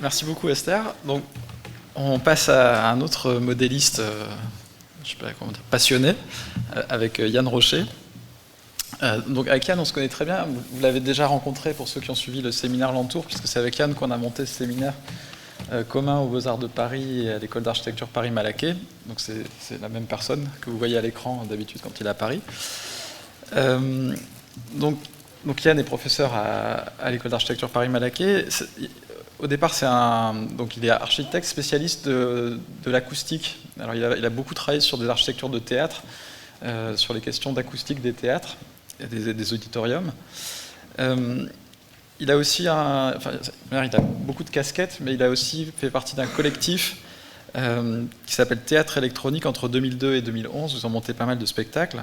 Merci beaucoup Esther. Donc, on passe à un autre modéliste, je sais pas comment dire, passionné, avec Yann Rocher. Donc avec Yann, on se connaît très bien. Vous l'avez déjà rencontré pour ceux qui ont suivi le séminaire L'Entour, puisque c'est avec Yann qu'on a monté ce séminaire commun aux Beaux-Arts de Paris et à l'École d'Architecture Paris-Malaquais. Donc c'est la même personne que vous voyez à l'écran d'habitude quand il est à Paris. Donc Yann est professeur à l'École d'Architecture Paris-Malaquais. Au départ, donc il est architecte spécialiste de l'acoustique. Alors il a beaucoup travaillé sur des architectures de théâtre, sur les questions d'acoustique des théâtres et des auditoriums. Il a aussi il a beaucoup de casquettes, mais il a aussi fait partie d'un collectif qui s'appelle Théâtre électronique entre 2002 et 2011. Ils ont monté pas mal de spectacles.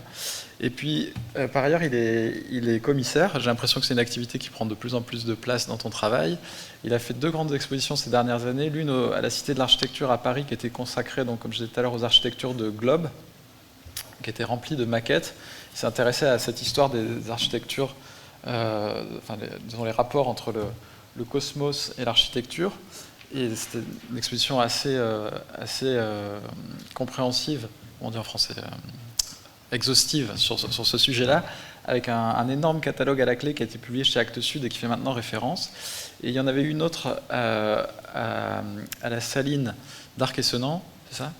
Et puis, par ailleurs, il est commissaire. J'ai l'impression que c'est une activité qui prend de plus en plus de place dans ton travail. Il a fait 2 grandes expositions ces dernières années. L'une à la Cité de l'Architecture à Paris, qui était consacrée, donc, comme je disais tout à l'heure, aux architectures de Globe, qui était remplie de maquettes. Il s'est intéressé à cette histoire des architectures, disons les rapports entre le cosmos et l'architecture. Et c'était une exposition assez compréhensive, on dit en français, exhaustive sur ce sujet-là, avec un énorme catalogue à la clé qui a été publié chez Actes Sud et qui fait maintenant référence. Et il y en avait une autre à la Saline d'Arc-et-Senans, c'est ça,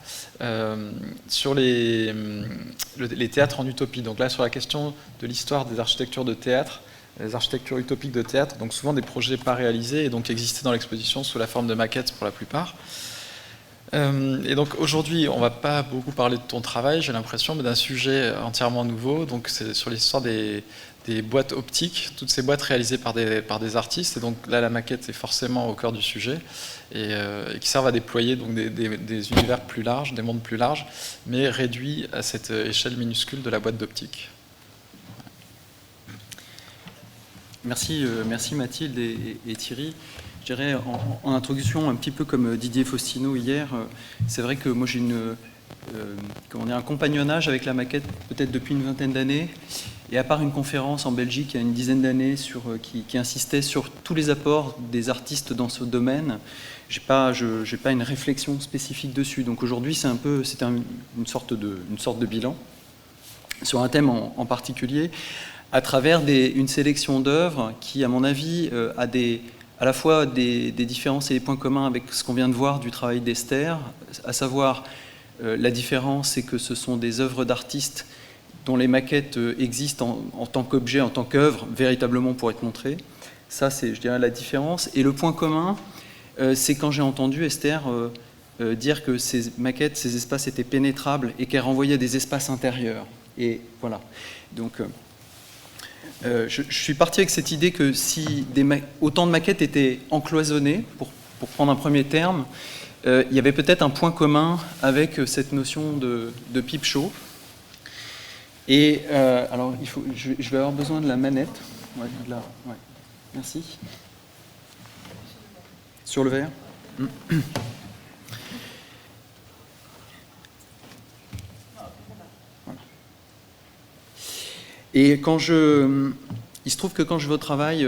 sur les théâtres en utopie. Donc là, sur la question de l'histoire des architectures de théâtre, les architectures utopiques de théâtre, donc souvent des projets pas réalisés et donc existaient dans l'exposition sous la forme de maquettes pour la plupart. Et donc aujourd'hui, on ne va pas beaucoup parler de ton travail, j'ai l'impression, mais d'un sujet entièrement nouveau. Donc c'est sur l'histoire des boîtes optiques, toutes ces boîtes réalisées par des artistes. Et donc là, la maquette est forcément au cœur du sujet et qui servent à déployer donc des univers plus larges, des mondes plus larges, mais réduits à cette échelle minuscule de la boîte d'optique. Merci Mathilde et Thierry. Je dirais en introduction, un petit peu comme Didier Faustino hier, c'est vrai que moi j'ai un compagnonnage avec la maquette peut-être depuis une vingtaine d'années. Et à part une conférence en Belgique il y a une dizaine d'années qui insistait sur tous les apports des artistes dans ce domaine, j'ai pas une réflexion spécifique dessus. Donc aujourd'hui c'est une sorte de bilan sur un thème en particulier, à travers une sélection d'œuvres qui, à mon avis, a à la fois des différences et des points communs avec ce qu'on vient de voir du travail d'Esther, à savoir la différence, c'est que ce sont des œuvres d'artistes dont les maquettes existent en tant qu'objet, en tant qu'œuvre, véritablement pour être montrées. Ça, c'est, je dirais, la différence. Et le point commun, c'est quand j'ai entendu Esther dire que ces maquettes, ces espaces étaient pénétrables et qu'elle renvoyait des espaces intérieurs. Et voilà. Donc... je suis parti avec cette idée que si autant de maquettes étaient encloisonnées, pour prendre un premier terme, il y avait peut-être un point commun avec cette notion de pipe show. Et alors, je vais avoir besoin de la manette. Ouais, là, ouais. Merci. Sur le verre. Et il se trouve que quand je vais au travail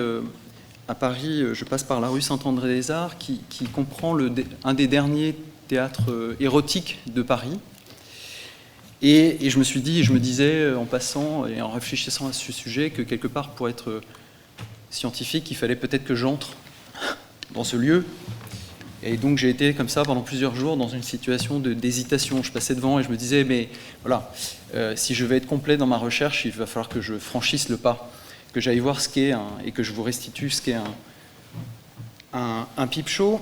à Paris, je passe par la rue Saint-André-des-Arts, qui comprend un des derniers théâtres érotiques de Paris. Et je me disais, en passant et en réfléchissant à ce sujet, que quelque part, pour être scientifique, il fallait peut-être que j'entre dans ce lieu. Et donc j'ai été comme ça pendant plusieurs jours dans une situation d'hésitation. Je passais devant et je me disais, mais voilà, si je vais être complet dans ma recherche, il va falloir que je franchisse le pas, que j'aille voir ce qu'est et que je vous restitue ce qu'est un pipe show.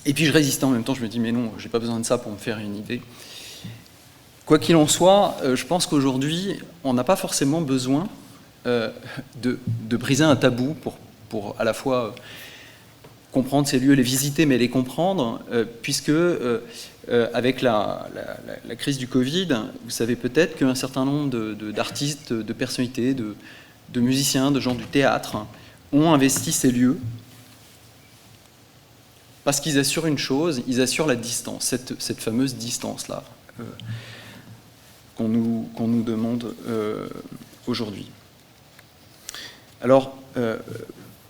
Et puis je résistais en même temps, je me dis, mais non, j'ai pas besoin de ça pour me faire une idée. Quoi qu'il en soit, je pense qu'aujourd'hui, on n'a pas forcément besoin de briser un tabou pour à la fois... comprendre ces lieux, les visiter, mais les comprendre, puisque avec la crise du Covid, vous savez peut-être qu'un certain nombre d'artistes, de personnalités, de musiciens, de gens du théâtre, ont investi ces lieux, parce qu'ils assurent une chose, ils assurent la distance, cette fameuse distance-là, qu'on nous demande aujourd'hui. Alors,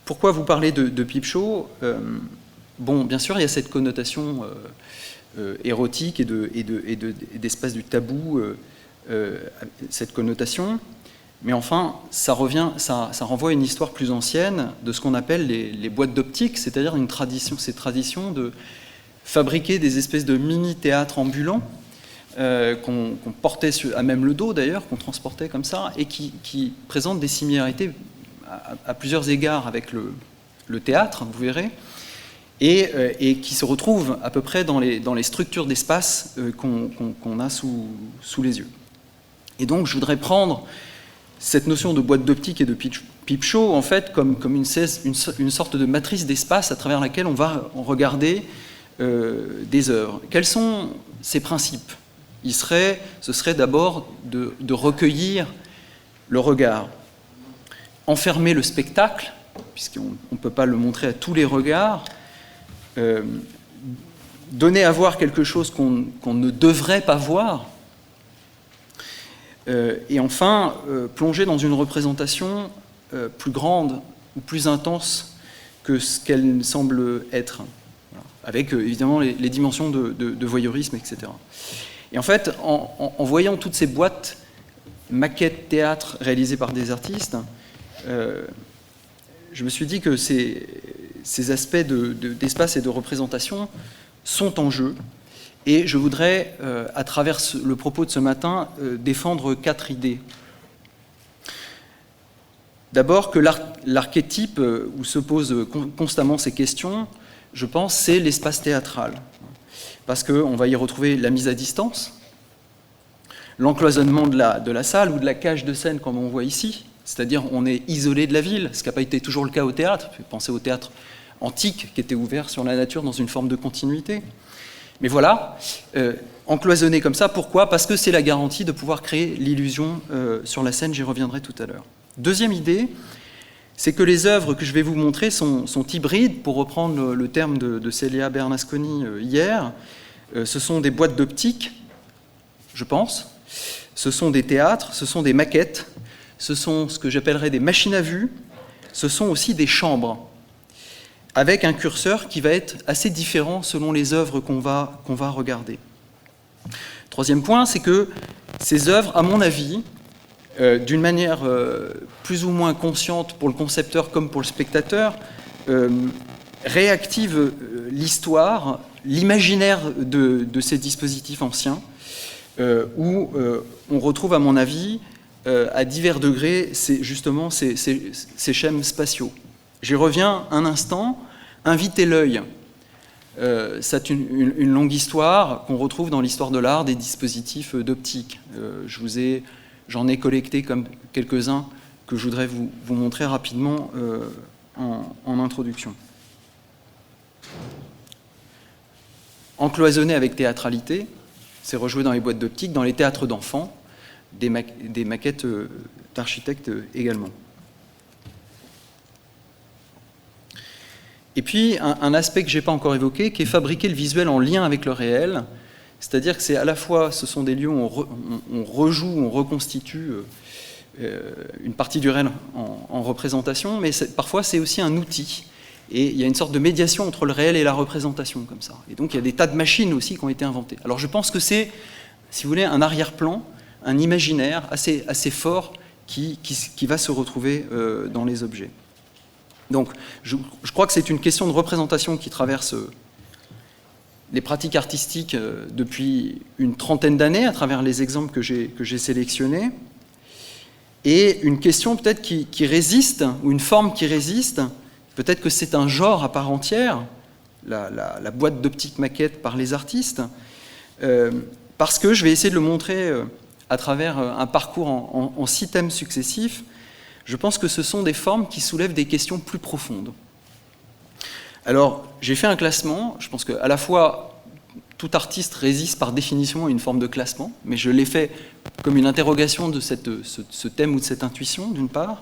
pourquoi vous parlez de pipe show ? bon, bien sûr, il y a cette connotation érotique et d'espace du tabou, cette connotation, mais enfin, ça renvoie à une histoire plus ancienne de ce qu'on appelle les boîtes d'optique, c'est-à-dire cette tradition de fabriquer des espèces de mini-théâtres ambulants qu'on portait à même le dos d'ailleurs, qu'on transportait comme ça, et qui présentent des similarités à plusieurs égards avec le théâtre, vous verrez, et qui se retrouvent à peu près dans les structures d'espace qu'on a sous les yeux. Et donc je voudrais prendre cette notion de boîte d'optique et de peep show en fait comme une sorte de matrice d'espace à travers laquelle on va regarder des œuvres. Quels sont ces principes ? Ce serait d'abord de recueillir le regard, enfermer le spectacle, puisqu'on ne peut pas le montrer à tous les regards, donner à voir quelque chose qu'on ne devrait pas voir, et enfin plonger dans une représentation plus grande ou plus intense que ce qu'elle semble être, voilà, avec évidemment les dimensions de voyeurisme, etc. Et en fait, en voyant toutes ces boîtes, maquettes, théâtre réalisées par des artistes, je me suis dit que ces aspects d'espace et de représentation sont en jeu. Et je voudrais, à travers le propos de ce matin, défendre 4 idées. D'abord, que l'archétype où se posent constamment ces questions, je pense, c'est l'espace théâtral. Parce qu'on va y retrouver la mise à distance, l'encloisonnement de la salle ou de la cage de scène, comme on voit ici, c'est-à-dire on est isolé de la ville, ce qui n'a pas été toujours le cas au théâtre. Pensez au théâtre antique qui était ouvert sur la nature dans une forme de continuité. Mais voilà, encloisonné comme ça, pourquoi ? Parce que c'est la garantie de pouvoir créer l'illusion sur la scène, j'y reviendrai tout à l'heure. Deuxième idée, c'est que les œuvres que je vais vous montrer sont hybrides, pour reprendre le terme de Célia Bernasconi hier. Ce sont des boîtes d'optique, je pense, ce sont des théâtres, ce sont des maquettes, ce sont ce que j'appellerais des machines à vue, ce sont aussi des chambres, avec un curseur qui va être assez différent selon les œuvres qu'on va regarder. Troisième point, c'est que ces œuvres, à mon avis, d'une manière plus ou moins consciente pour le concepteur comme pour le spectateur, réactivent l'histoire, l'imaginaire de ces dispositifs anciens, où on retrouve, à mon avis, à divers degrés, justement ces schèmes spatiaux. J'y reviens un instant. Inviter l'œil, c'est une longue histoire qu'on retrouve dans l'histoire de l'art des dispositifs d'optique. J'en ai collecté comme quelques-uns que je voudrais vous montrer rapidement en introduction. Encloisonné avec théâtralité, c'est rejoué dans les boîtes d'optique, dans les théâtres d'enfants, des maquettes d'architectes également. Et puis, un aspect que je n'ai pas encore évoqué, qui est fabriquer le visuel en lien avec le réel, c'est-à-dire que c'est à la fois, ce sont des lieux où on rejoue, on reconstitue une partie du réel en représentation, mais parfois c'est aussi un outil. Et il y a une sorte de médiation entre le réel et la représentation, comme ça. Et donc il y a des tas de machines aussi qui ont été inventées. Alors je pense que c'est, si vous voulez, un arrière-plan, un imaginaire assez fort qui va se retrouver dans les objets. Donc, je crois que c'est une question de représentation qui traverse les pratiques artistiques depuis une trentaine d'années, à travers les exemples que j'ai sélectionnés, et une question peut-être qui résiste, ou une forme qui résiste, peut-être que c'est un genre à part entière, la boîte d'optique maquette par les artistes, parce que je vais essayer de le montrer à travers un parcours en 6 thèmes successifs. Je pense que ce sont des formes qui soulèvent des questions plus profondes. Alors, j'ai fait un classement. Je pense qu'à la fois, tout artiste résiste par définition à une forme de classement, mais je l'ai fait comme une interrogation de ce thème ou de cette intuition, d'une part.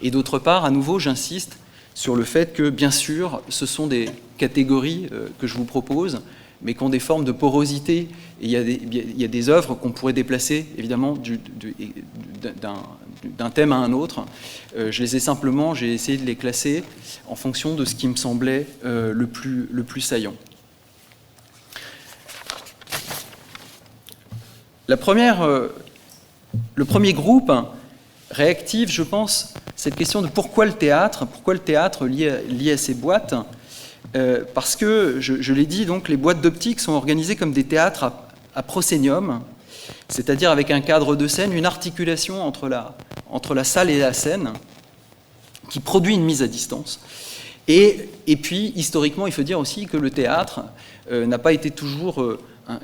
Et d'autre part, à nouveau, j'insiste sur le fait que, bien sûr, ce sont des catégories que je vous propose, mais qui ont des formes de porosité. Et il y a des œuvres qu'on pourrait déplacer, évidemment, d'un thème à un autre. J'ai essayé de les classer en fonction de ce qui me semblait le plus saillant. Le premier groupe réactive, je pense, cette question de pourquoi le théâtre lié à ces boîtes. Parce que, je l'ai dit, donc, les boîtes d'optique sont organisées comme des théâtres à proscénium, c'est-à-dire avec un cadre de scène, une articulation entre la salle et la scène, qui produit une mise à distance. Et puis, historiquement, il faut dire aussi que le théâtre n'a pas été toujours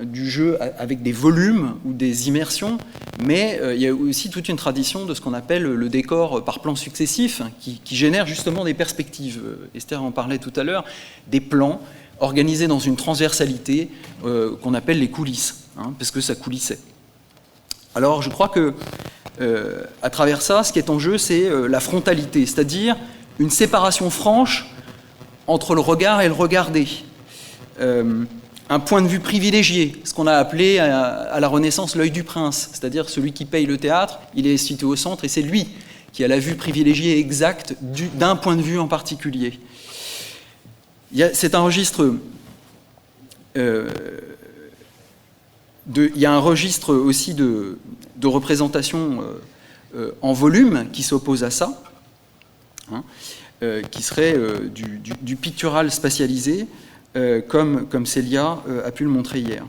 du jeu avec des volumes ou des immersions, mais il y a aussi toute une tradition de ce qu'on appelle le décor par plans successifs, qui génère justement des perspectives. Esther en parlait tout à l'heure, des plans organisés dans une transversalité qu'on appelle les coulisses, parce que ça coulissait. Alors je crois que à travers ça, ce qui est en jeu, c'est la frontalité, c'est-à-dire une séparation franche entre le regard et le regardé. Un point de vue privilégié, ce qu'on a appelé à la Renaissance l'œil du prince, c'est-à-dire celui qui paye le théâtre, il est situé au centre et c'est lui qui a la vue privilégiée exacte d'un point de vue en particulier. C'est un registre... il y a un registre aussi de représentation en volume qui s'oppose à ça, qui serait du pictural spatialisé, comme Célia a pu le montrer hier.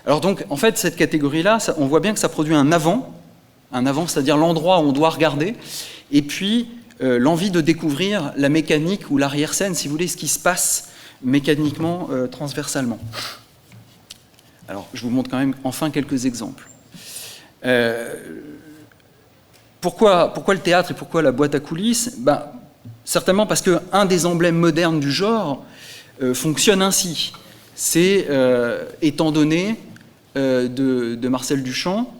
Alors donc, en fait, cette catégorie-là, on voit bien que ça produit un avant, c'est-à-dire l'endroit où on doit regarder, et puis l'envie de découvrir la mécanique ou l'arrière-scène, si vous voulez, ce qui se passe mécaniquement, transversalement. Alors, je vous montre quand même enfin quelques exemples. Pourquoi le théâtre et pourquoi la boîte à coulisses ? Certainement parce qu'un des emblèmes modernes du genre fonctionne ainsi. C'est étant donné de Marcel Duchamp,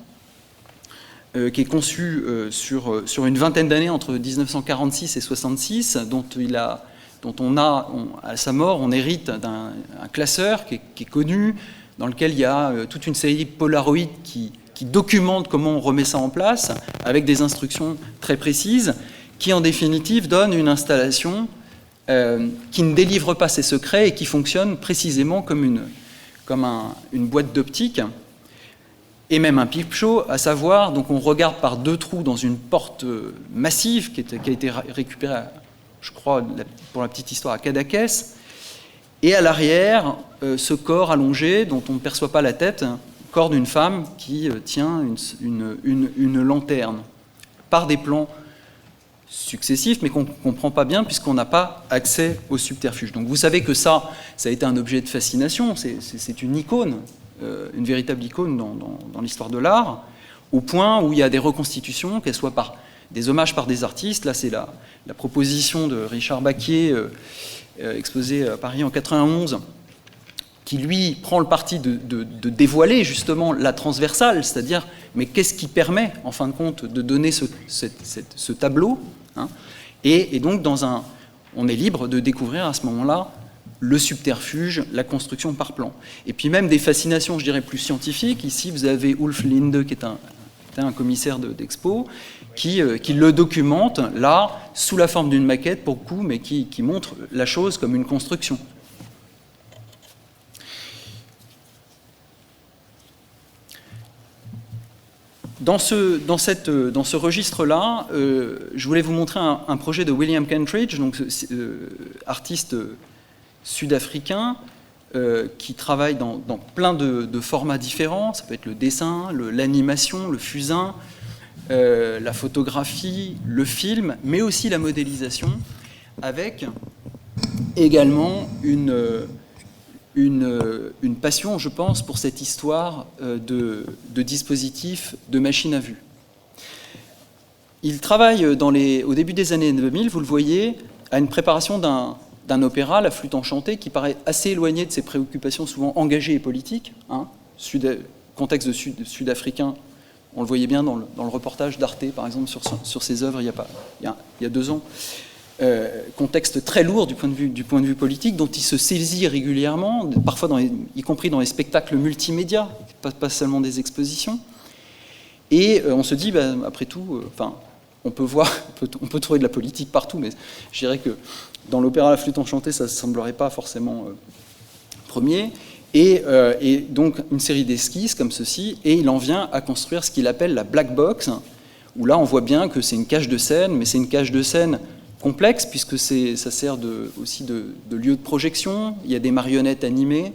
qui est conçu sur une vingtaine d'années entre 1946 et 1966, dont à sa mort, on hérite d'un classeur qui est connu, dans lequel il y a toute une série de polaroïdes qui documentent comment on remet ça en place, avec des instructions très précises, qui en définitive donnent une installation qui ne délivre pas ses secrets et qui fonctionne précisément comme une boîte d'optique, et même un peep show, à savoir, donc on regarde par deux trous dans une porte massive qui a été récupérée, je crois, pour la petite histoire, à Cadaqués, et à l'arrière, ce corps allongé, dont on ne perçoit pas la tête, corps d'une femme qui tient une lanterne, par des plans successifs, mais qu'on ne comprend pas bien puisqu'on n'a pas accès au subterfuge. Donc vous savez que ça a été un objet de fascination, c'est une icône, une véritable icône dans l'histoire de l'art, au point où il y a des reconstitutions, qu'elles soient par des hommages par des artistes. Là, c'est la proposition de Richard Baquier, exposée à Paris en 91, qui lui prend le parti de dévoiler justement la transversale, c'est-à-dire, mais qu'est-ce qui permet, en fin de compte, de donner ce tableau, et donc, on est libre de découvrir à ce moment-là le subterfuge, la construction par plan. Et puis même des fascinations, je dirais, plus scientifiques. Ici, vous avez Ulf Linde, qui est un commissaire d'expo, qui le documente, là, sous la forme d'une maquette, pour le coup, mais qui montre la chose comme une construction. Dans ce registre-là, je voulais vous montrer un projet de William Kentridge, donc artiste sud-africain, qui travaille dans plein de formats différents. Ça peut être le dessin, l'animation, le fusain, la photographie, le film, mais aussi la modélisation, avec également une passion, je pense, pour cette histoire de dispositifs de machine à vue. Il travaille au début des années 2000, vous le voyez, à une préparation d'un opéra, La Flûte enchantée, qui paraît assez éloigné de ses préoccupations souvent engagées et politiques. Contexte sud-africain, on le voyait bien dans le reportage d'Arte, par exemple, sur ses œuvres il y a 2 ans. Contexte très lourd du point de vue politique, dont il se saisit régulièrement, parfois y compris dans les spectacles multimédia, pas seulement des expositions. Et on se dit, après tout, on peut trouver de la politique partout, mais je dirais que dans l'opéra La Flûte enchantée, ça ne semblerait pas forcément premier. Et donc une série d'esquisses comme ceci, et il en vient à construire ce qu'il appelle la black box, où là on voit bien que c'est une cage de scène, mais c'est une cage de scène complexe, puisque ça sert aussi de lieu de projection. Il y a des marionnettes animées,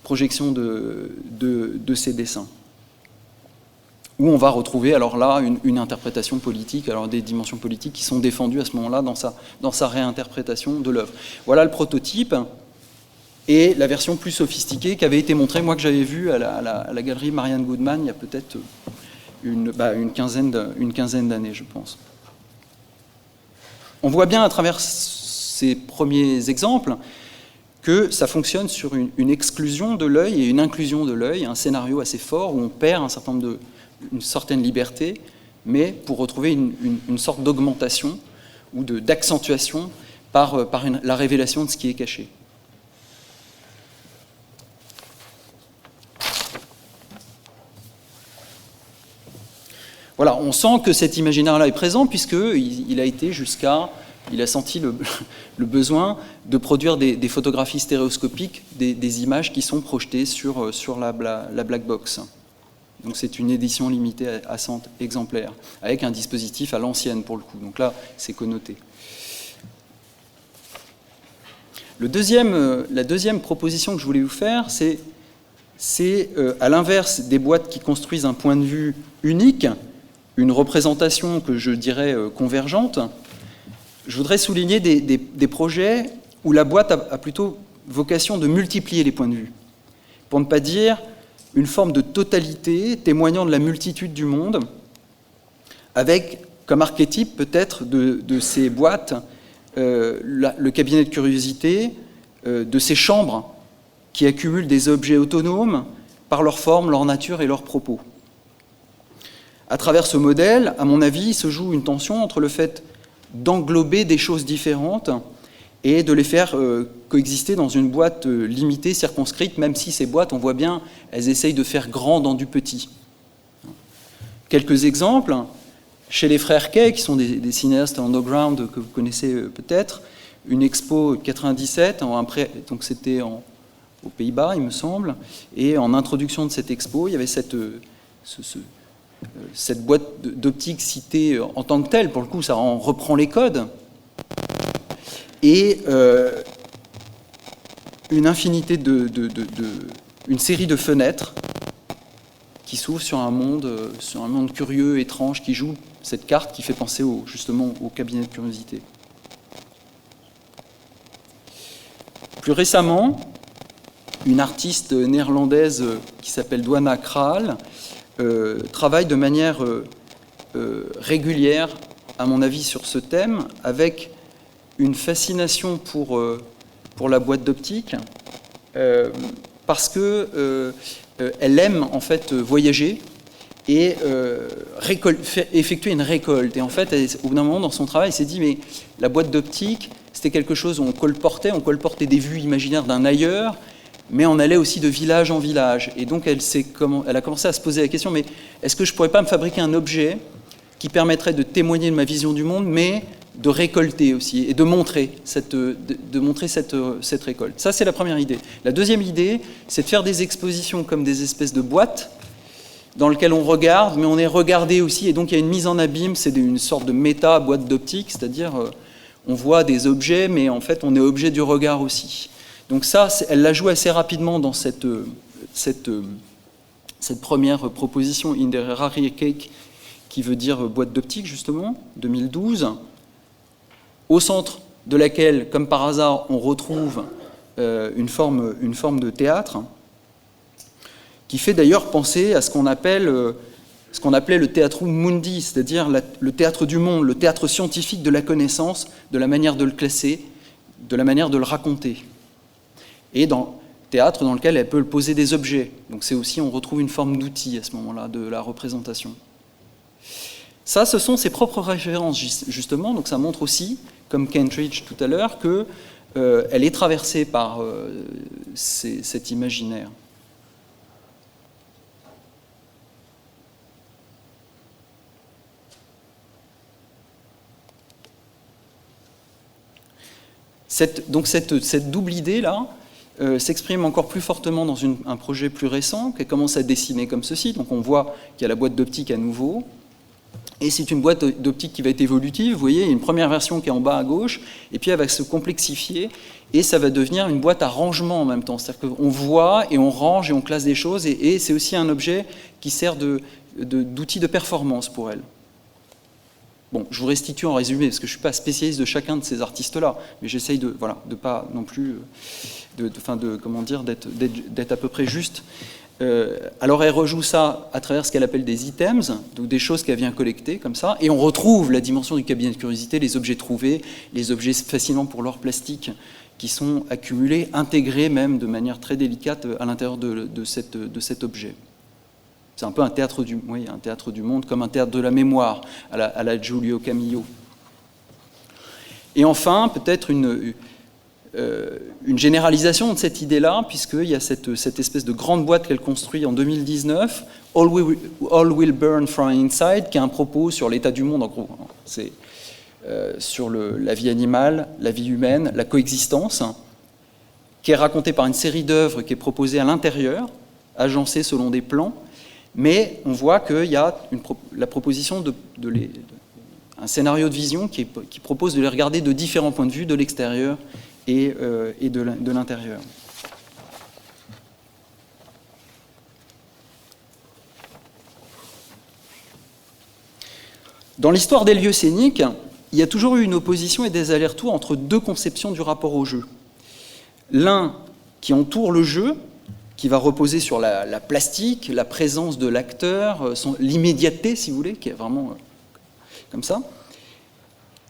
projection de ces dessins, où on va retrouver alors là une interprétation politique, alors des dimensions politiques qui sont défendues à ce moment-là dans sa réinterprétation de l'œuvre. Voilà le prototype et la version plus sophistiquée qui avait été montrée, moi que j'avais vue à la galerie Marianne Goodman il y a peut-être une quinzaine d'années, je pense. On voit bien à travers ces premiers exemples que ça fonctionne sur une exclusion de l'œil et une inclusion de l'œil, un scénario assez fort où on perd une certaine liberté, mais pour retrouver une sorte d'augmentation ou d'accentuation par la révélation de ce qui est caché. Voilà, on sent que cet imaginaire-là est présent puisqu'il a été il a senti le besoin de produire des photographies stéréoscopiques, des images qui sont projetées sur la black box. Donc c'est une édition limitée à 100 exemplaires, avec un dispositif à l'ancienne pour le coup. Donc là, c'est connoté. La deuxième proposition que je voulais vous faire, c'est à l'inverse des boîtes qui construisent un point de vue unique, une représentation que je dirais convergente. Je voudrais souligner des projets où la boîte a plutôt vocation de multiplier les points de vue, pour ne pas dire une forme de totalité témoignant de la multitude du monde, avec comme archétype peut-être de ces boîtes le cabinet de curiosité, de ces chambres qui accumulent des objets autonomes par leur forme, leur nature et leurs propos. À travers ce modèle, à mon avis, se joue une tension entre le fait d'englober des choses différentes et de les faire coexister dans une boîte limitée, circonscrite, même si ces boîtes, on voit bien, elles essayent de faire grand dans du petit. Quelques exemples, chez les frères Kay, qui sont des cinéastes underground que vous connaissez peut-être, une expo 97, donc c'était aux Pays-Bas, il me semble, et en introduction de cette expo, il y avait cette boîte d'optique citée en tant que telle, pour le coup, ça en reprend les codes, et une infinité une série de fenêtres qui s'ouvrent sur un monde curieux, étrange, qui joue cette carte qui fait penser justement au cabinet de curiosité. Plus récemment, une artiste néerlandaise qui s'appelle Dwana Kraal travaille de manière régulière, à mon avis, sur ce thème, avec une fascination pour la boîte d'optique, parce que elle aime en fait voyager et effectuer une récolte. Et en fait, au bout d'un moment dans son travail, elle s'est dit mais la boîte d'optique, c'était quelque chose où on colportait des vues imaginaires d'un ailleurs, mais on allait aussi de village en village. Et donc elle a commencé à se poser la question, mais est-ce que je ne pourrais pas me fabriquer un objet qui permettrait de témoigner de ma vision du monde, mais de récolter aussi, et de montrer cette récolte. Ça, c'est la première idée. La deuxième idée, c'est de faire des expositions comme des espèces de boîtes dans lesquelles on regarde, mais on est regardé aussi, et donc il y a une mise en abîme, c'est une sorte de méta-boîte d'optique, c'est-à-dire on voit des objets, mais en fait on est objet du regard aussi. Donc ça, elle l'a joué assez rapidement dans cette première proposition, In der Rari Cake, qui veut dire boîte d'optique, justement, 2012, au centre de laquelle, comme par hasard, on retrouve une forme de théâtre, qui fait d'ailleurs penser à ce qu'on appelait le théâtrum mundi, c'est-à-dire le théâtre du monde, le théâtre scientifique de la connaissance, de la manière de le classer, de la manière de le raconter. Et dans théâtre dans lequel elle peut poser des objets. Donc c'est aussi, on retrouve une forme d'outil à ce moment-là, de la représentation. Ça, ce sont ses propres références, justement, donc ça montre aussi, comme Kentridge tout à l'heure, qu'elle est traversée par cet imaginaire. Donc cette double idée-là s'exprime encore plus fortement dans un projet plus récent qui commence à dessiner comme ceci. Donc on voit qu'il y a la boîte d'optique à nouveau. Et c'est une boîte d'optique qui va être évolutive. Vous voyez, il y a une première version qui est en bas à gauche, et puis elle va se complexifier, et ça va devenir une boîte à rangement en même temps. C'est-à-dire qu'on voit, et on range, et on classe des choses, et c'est aussi un objet qui sert d'outil de performance pour elle. Bon, je vous restitue en résumé, parce que je ne suis pas spécialiste de chacun de ces artistes-là, mais j'essaye de pas non plus, d'être à peu près juste. Alors elle rejoue ça à travers ce qu'elle appelle des items, donc des choses qu'elle vient collecter comme ça, et on retrouve la dimension du cabinet de curiosité, les objets trouvés, les objets fascinants pour leur plastique qui sont accumulés, intégrés même de manière très délicate à l'intérieur de cet objet. C'est un peu un théâtre du monde, comme un théâtre de la mémoire à la Giulio Camillo. Et enfin, peut-être une généralisation de cette idée-là, puisqu'il y a cette espèce de grande boîte qu'elle construit en 2019, All Will Burn from Inside, qui a un propos sur l'état du monde, en gros. C'est sur la vie animale, la vie humaine, la coexistence, qui est racontée par une série d'œuvres qui est proposée à l'intérieur, agencée selon des plans, mais on voit qu'il y a la proposition un scénario de vision qui propose de les regarder de différents points de vue, de l'extérieur et de l'intérieur. Dans l'histoire des lieux scéniques, il y a toujours eu une opposition et des allers-retours entre deux conceptions du rapport au jeu. L'un qui entoure le jeu, qui va reposer sur la plastique, la présence de l'acteur, l'immédiateté, si vous voulez, qui est vraiment comme ça.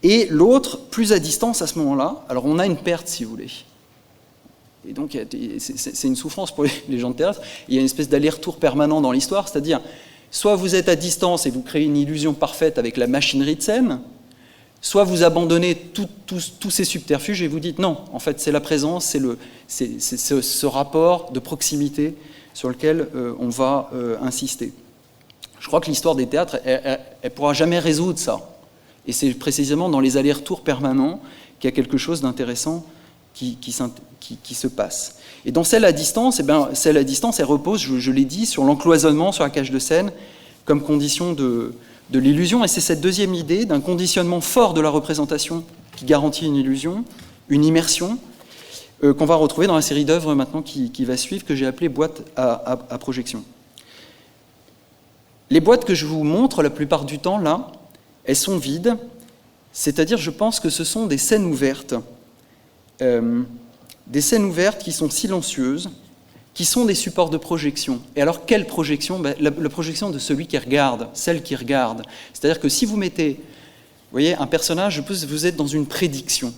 Et l'autre, plus à distance à ce moment-là, alors on a une perte, si vous voulez. Et donc, c'est une souffrance pour les gens de théâtre. Il y a une espèce d'aller-retour permanent dans l'histoire, c'est-à-dire, soit vous êtes à distance et vous créez une illusion parfaite avec la machinerie de scène, soit vous abandonnez tous ces subterfuges et vous dites non, en fait, c'est la présence, c'est ce rapport de proximité sur lequel on va insister. Je crois que l'histoire des théâtres, elle ne pourra jamais résoudre ça. Et c'est précisément dans les allers-retours permanents qu'il y a quelque chose d'intéressant qui se passe. Et dans celle à distance, celle à distance, elle repose, je l'ai dit, sur l'encloisonnement, sur la cage de scène, comme condition de l'illusion. Et c'est cette deuxième idée d'un conditionnement fort de la représentation qui garantit une illusion, une immersion, qu'on va retrouver dans la série d'œuvres maintenant qui va suivre, que j'ai appelée boîte à projection. Les boîtes que je vous montre, la plupart du temps, là, elles sont vides, c'est-à-dire, je pense que ce sont des scènes ouvertes. Des scènes ouvertes qui sont silencieuses, qui sont des supports de projection. Et alors, quelle projection ? La projection de celui qui regarde, celle qui regarde. C'est-à-dire que si vous mettez, vous voyez, un personnage, vous êtes dans une prédiction.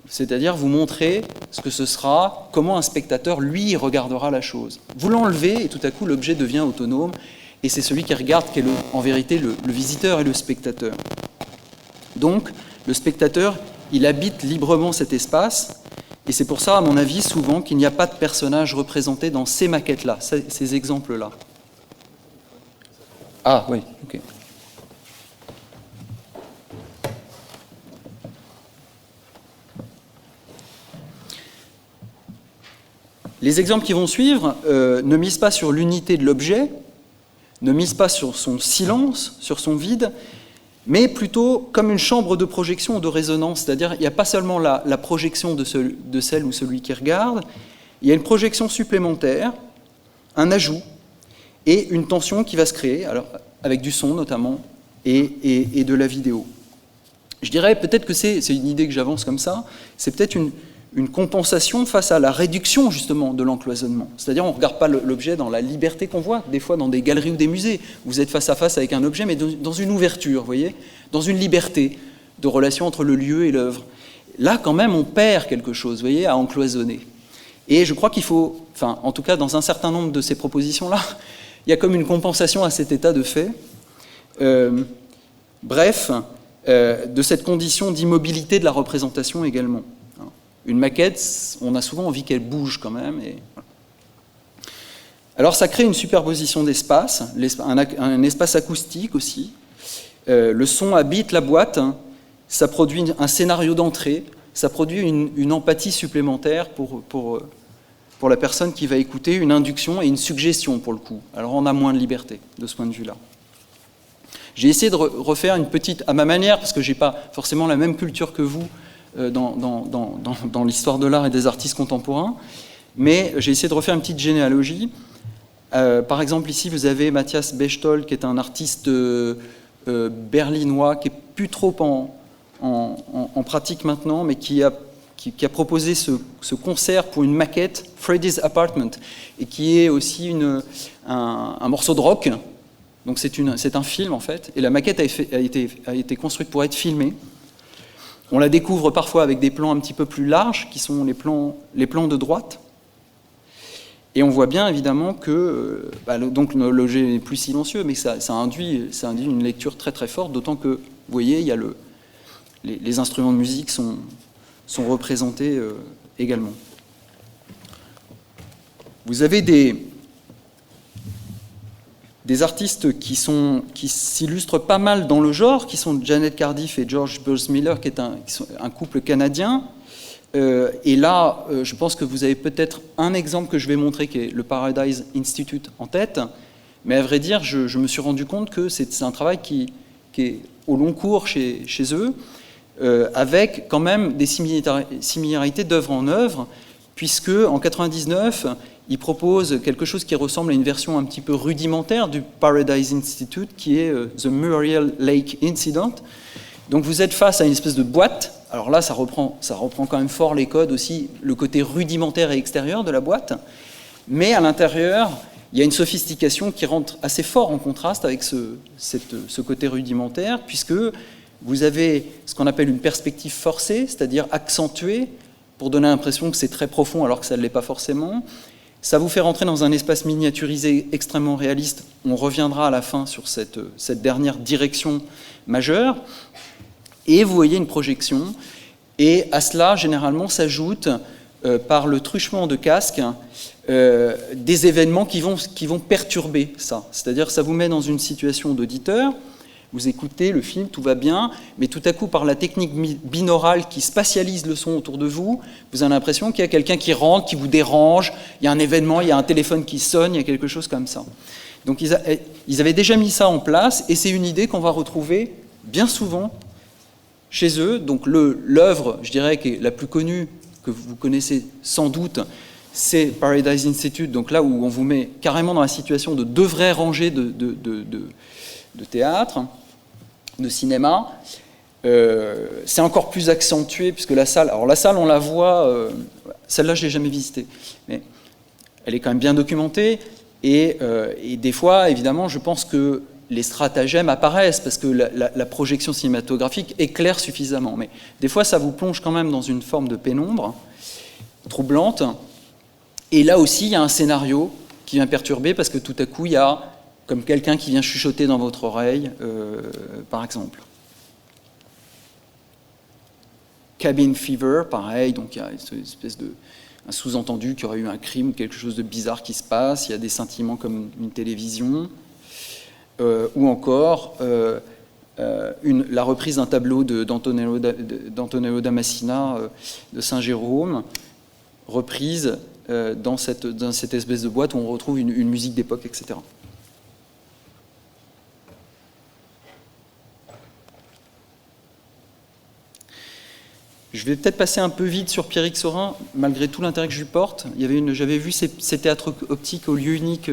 C'est-à-dire, vous montrez ce que ce sera, comment un spectateur, lui, regardera la chose. Vous l'enlevez, et tout à coup, l'objet devient autonome, et c'est celui qui regarde qui est en vérité le visiteur et le spectateur. Donc, le spectateur, il habite librement cet espace, et c'est pour ça, à mon avis, souvent, qu'il n'y a pas de personnage représenté dans ces maquettes-là, ces exemples-là. Ah, oui, ok. Les exemples qui vont suivre ne misent pas sur l'unité de l'objet, ne misent pas sur son silence, sur son vide, mais plutôt comme une chambre de projection ou de résonance. C'est-à-dire, il n'y a pas seulement la projection de celle ou celui qui regarde, il y a une projection supplémentaire, un ajout, et une tension qui va se créer, alors, avec du son notamment, et de la vidéo. Je dirais peut-être que c'est une idée que j'avance comme ça, c'est peut-être une compensation face à la réduction justement de l'encloisonnement. C'est-à-dire on ne regarde pas l'objet dans la liberté qu'on voit, des fois dans des galeries ou des musées. Vous êtes face à face avec un objet, mais dans une ouverture, vous voyez, dans une liberté de relation entre le lieu et l'œuvre. Là, quand même, on perd quelque chose, vous voyez, à encloisonner. Et je crois qu'il faut, enfin, en tout cas, dans un certain nombre de ces propositions-là, il y a comme une compensation à cet état de fait. Bref, de cette condition d'immobilité de la représentation également. Une maquette, on a souvent envie qu'elle bouge quand même. Alors ça crée une superposition d'espaces, un espace acoustique aussi. Le son habite la boîte, ça produit un scénario d'entrée, ça produit une empathie supplémentaire pour la personne qui va écouter, une induction et une suggestion pour le coup. Alors on a moins de liberté de ce point de vue-là. J'ai essayé de refaire une petite, à ma manière, parce que je n'ai pas forcément la même culture que vous dans l'histoire de l'art et des artistes contemporains, mais j'ai essayé de refaire une petite généalogie. Par exemple, ici, vous avez Matthias Bechtold, qui est un artiste berlinois, qui est plus trop en pratique maintenant, mais qui a proposé ce concert pour une maquette, Freddy's Apartment, et qui est aussi un morceau de rock. Donc c'est un film, en fait, et la maquette a été construite pour être filmée. On la découvre parfois avec des plans un petit peu plus larges, qui sont les plans de droite. Et on voit bien, évidemment, que donc l'objet est plus silencieux, mais ça induit une lecture très très forte, d'autant que, vous voyez, il y a les instruments de musique sont représentés également. Vous avez des artistes qui s'illustrent pas mal dans le genre, qui sont Janet Cardiff et George Burns-Miller, qui sont un couple canadien. Et là, je pense que vous avez peut-être un exemple que je vais montrer, qui est le Paradise Institute en tête. Mais à vrai dire, je me suis rendu compte que c'est un travail qui est au long cours chez eux, avec quand même des similarités d'œuvre en œuvre, puisque en 99, ils proposent quelque chose qui ressemble à une version un petit peu rudimentaire du Paradise Institute, qui est The Muriel Lake Incident. Donc vous êtes face à une espèce de boîte. Alors là, ça reprend quand même fort les codes aussi, le côté rudimentaire et extérieur de la boîte. Mais à l'intérieur, il y a une sophistication qui rentre assez fort en contraste avec ce côté rudimentaire, puisque vous avez ce qu'on appelle une perspective forcée, c'est-à-dire accentuée, pour donner l'impression que c'est très profond alors que ça ne l'est pas forcément. Ça vous fait rentrer dans un espace miniaturisé extrêmement réaliste. On reviendra à la fin sur cette dernière direction majeure. Et vous voyez une projection. Et à cela, généralement, s'ajoute, par le truchement de casques, des événements qui vont perturber ça. C'est-à-dire que ça vous met dans une situation d'auditeur. Vous écoutez le film, tout va bien, mais tout à coup, par la technique binaurale qui spatialise le son autour de vous, vous avez l'impression qu'il y a quelqu'un qui rentre, qui vous dérange, il y a un événement, il y a un téléphone qui sonne, il y a quelque chose comme ça. Donc ils avaient déjà mis ça en place, et c'est une idée qu'on va retrouver bien souvent chez eux. Donc l'œuvre, je dirais, qui est la plus connue, que vous connaissez sans doute, c'est Paradise Institute, donc là où on vous met carrément dans la situation de deux vraies rangées de théâtre, de cinéma. C'est encore plus accentué, puisque la salle, on la voit, celle-là je ne l'ai jamais visitée, mais elle est quand même bien documentée, et des fois, évidemment, je pense que les stratagèmes apparaissent, parce que la projection cinématographique éclaire suffisamment, mais des fois ça vous plonge quand même dans une forme de pénombre, troublante, et là aussi il y a un scénario qui vient perturber, parce que tout à coup il y a comme quelqu'un qui vient chuchoter dans votre oreille, par exemple. Cabin Fever, pareil, donc il y a une espèce un sous-entendu qu'il y aurait eu un crime, quelque chose de bizarre qui se passe, il y a des scintillements comme une télévision, ou encore la reprise d'un tableau d'Antonello Damascena de Saint-Jérôme, reprise dans cette espèce de boîte où on retrouve une musique d'époque, etc. Je vais peut-être passer un peu vite sur Pierrick Saurin, malgré tout l'intérêt que je lui porte. J'avais vu ces théâtres optiques au lieu unique,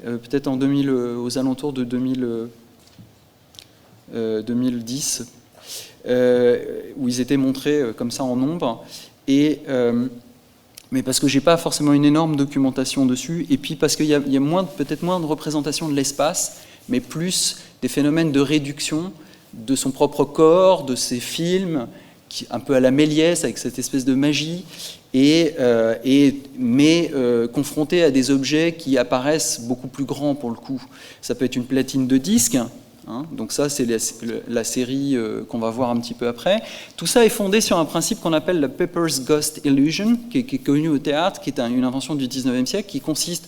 peut-être aux alentours de 2010, où ils étaient montrés comme ça en nombre. Mais parce que je n'ai pas forcément une énorme documentation dessus, et puis parce qu'il y a peut-être moins de représentation de l'espace, mais plus des phénomènes de réduction de son propre corps, de ses films, un peu à la Méliès, avec cette espèce de magie, mais confronté à des objets qui apparaissent beaucoup plus grands pour le coup. Ça peut être une platine de disque, hein, donc ça c'est la série qu'on va voir un petit peu après. Tout ça est fondé sur un principe qu'on appelle la Pepper's Ghost Illusion, qui est connu au théâtre, qui est une invention du 19e siècle, qui consiste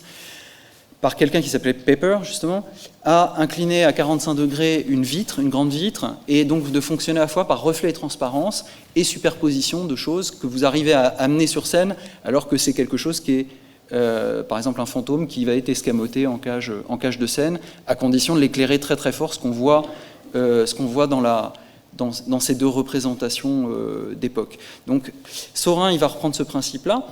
par quelqu'un qui s'appelait Pepper, justement, à incliner à 45 degrés une vitre, une grande vitre, et donc de fonctionner à la fois par reflet et transparence et superposition de choses que vous arrivez à amener sur scène, alors que c'est quelque chose qui est, par exemple, un fantôme qui va être escamoté en cage de scène, à condition de l'éclairer très très fort, ce qu'on voit dans ces deux représentations d'époque. Donc, Saurin, il va reprendre ce principe-là.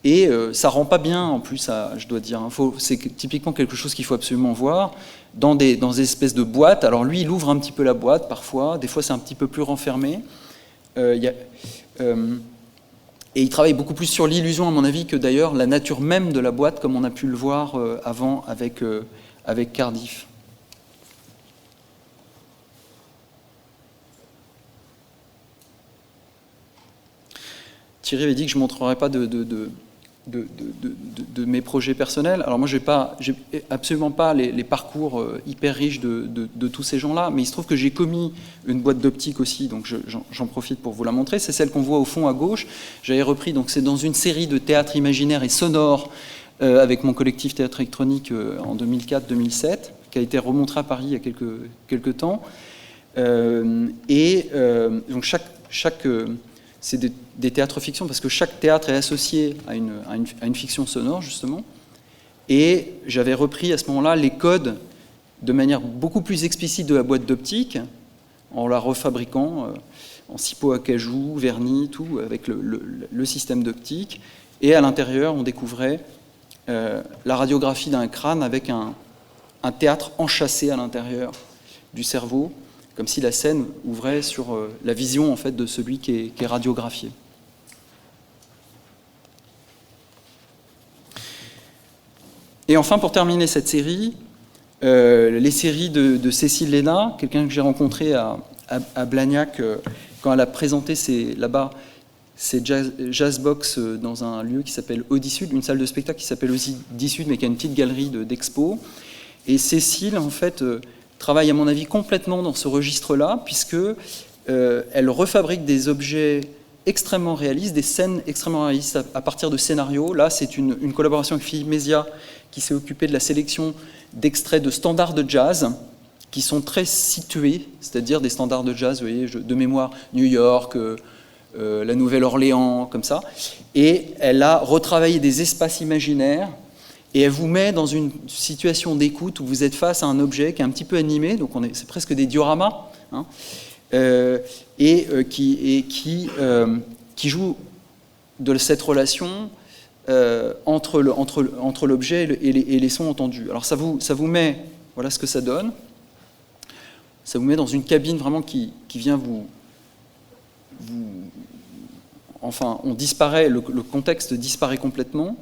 Et ça rend pas bien, en plus, je dois dire. C'est typiquement quelque chose qu'il faut absolument voir dans des espèces de boîtes. Alors lui, il ouvre un petit peu la boîte parfois. Des fois, c'est un petit peu plus renfermé. Et il travaille beaucoup plus sur l'illusion, à mon avis, que d'ailleurs la nature même de la boîte, comme on a pu le voir avant avec Cardiff. Thierry avait dit que je ne montrerai pas de mes projets personnels. Alors moi, j'ai absolument pas les parcours hyper riches de tous ces gens-là, mais il se trouve que j'ai commis une boîte d'optique aussi, donc j'en profite pour vous la montrer. C'est celle qu'on voit au fond à gauche. J'avais repris, donc c'est dans une série de théâtre imaginaire et sonore avec mon collectif Théâtre électronique en 2004-2007, qui a été remontré à Paris il y a quelques temps. Donc c'est des théâtres fiction, parce que chaque théâtre est associé à une fiction sonore, justement. Et j'avais repris à ce moment-là les codes de manière beaucoup plus explicite de la boîte d'optique, en la refabriquant en scie-pot à cajou, vernis, tout, avec le système d'optique. Et à l'intérieur, on découvrait la radiographie d'un crâne avec un théâtre enchâssé à l'intérieur du cerveau, comme si la scène ouvrait sur la vision en fait, de celui qui est radiographié. Et enfin, pour terminer cette série, les séries de Cécile Léna, quelqu'un que j'ai rencontré à Blagnac quand elle a présenté là-bas ses jazzbox dans un lieu qui s'appelle Audisud, une salle de spectacle qui s'appelle aussi Audisud, mais qui a une petite galerie d'expo. Et Cécile, en fait, travaille à mon avis complètement dans ce registre-là, puisque elle refabrique des objets extrêmement réalistes, des scènes extrêmement réalistes à partir de scénarios. Là, c'est une collaboration avec Philippe Mézia qui s'est occupé de la sélection d'extraits de standards de jazz qui sont très situés, c'est-à-dire des standards de jazz, vous voyez, de mémoire, New York, la Nouvelle-Orléans, comme ça. Et elle a retravaillé des espaces imaginaires et elle vous met dans une situation d'écoute où vous êtes face à un objet qui est un petit peu animé, donc c'est presque des dioramas, hein, qui joue de cette relation entre l'objet et les sons entendus. Alors ça vous met, voilà ce que ça donne, ça vous met dans une cabine vraiment qui vient enfin, on disparaît, le contexte disparaît complètement,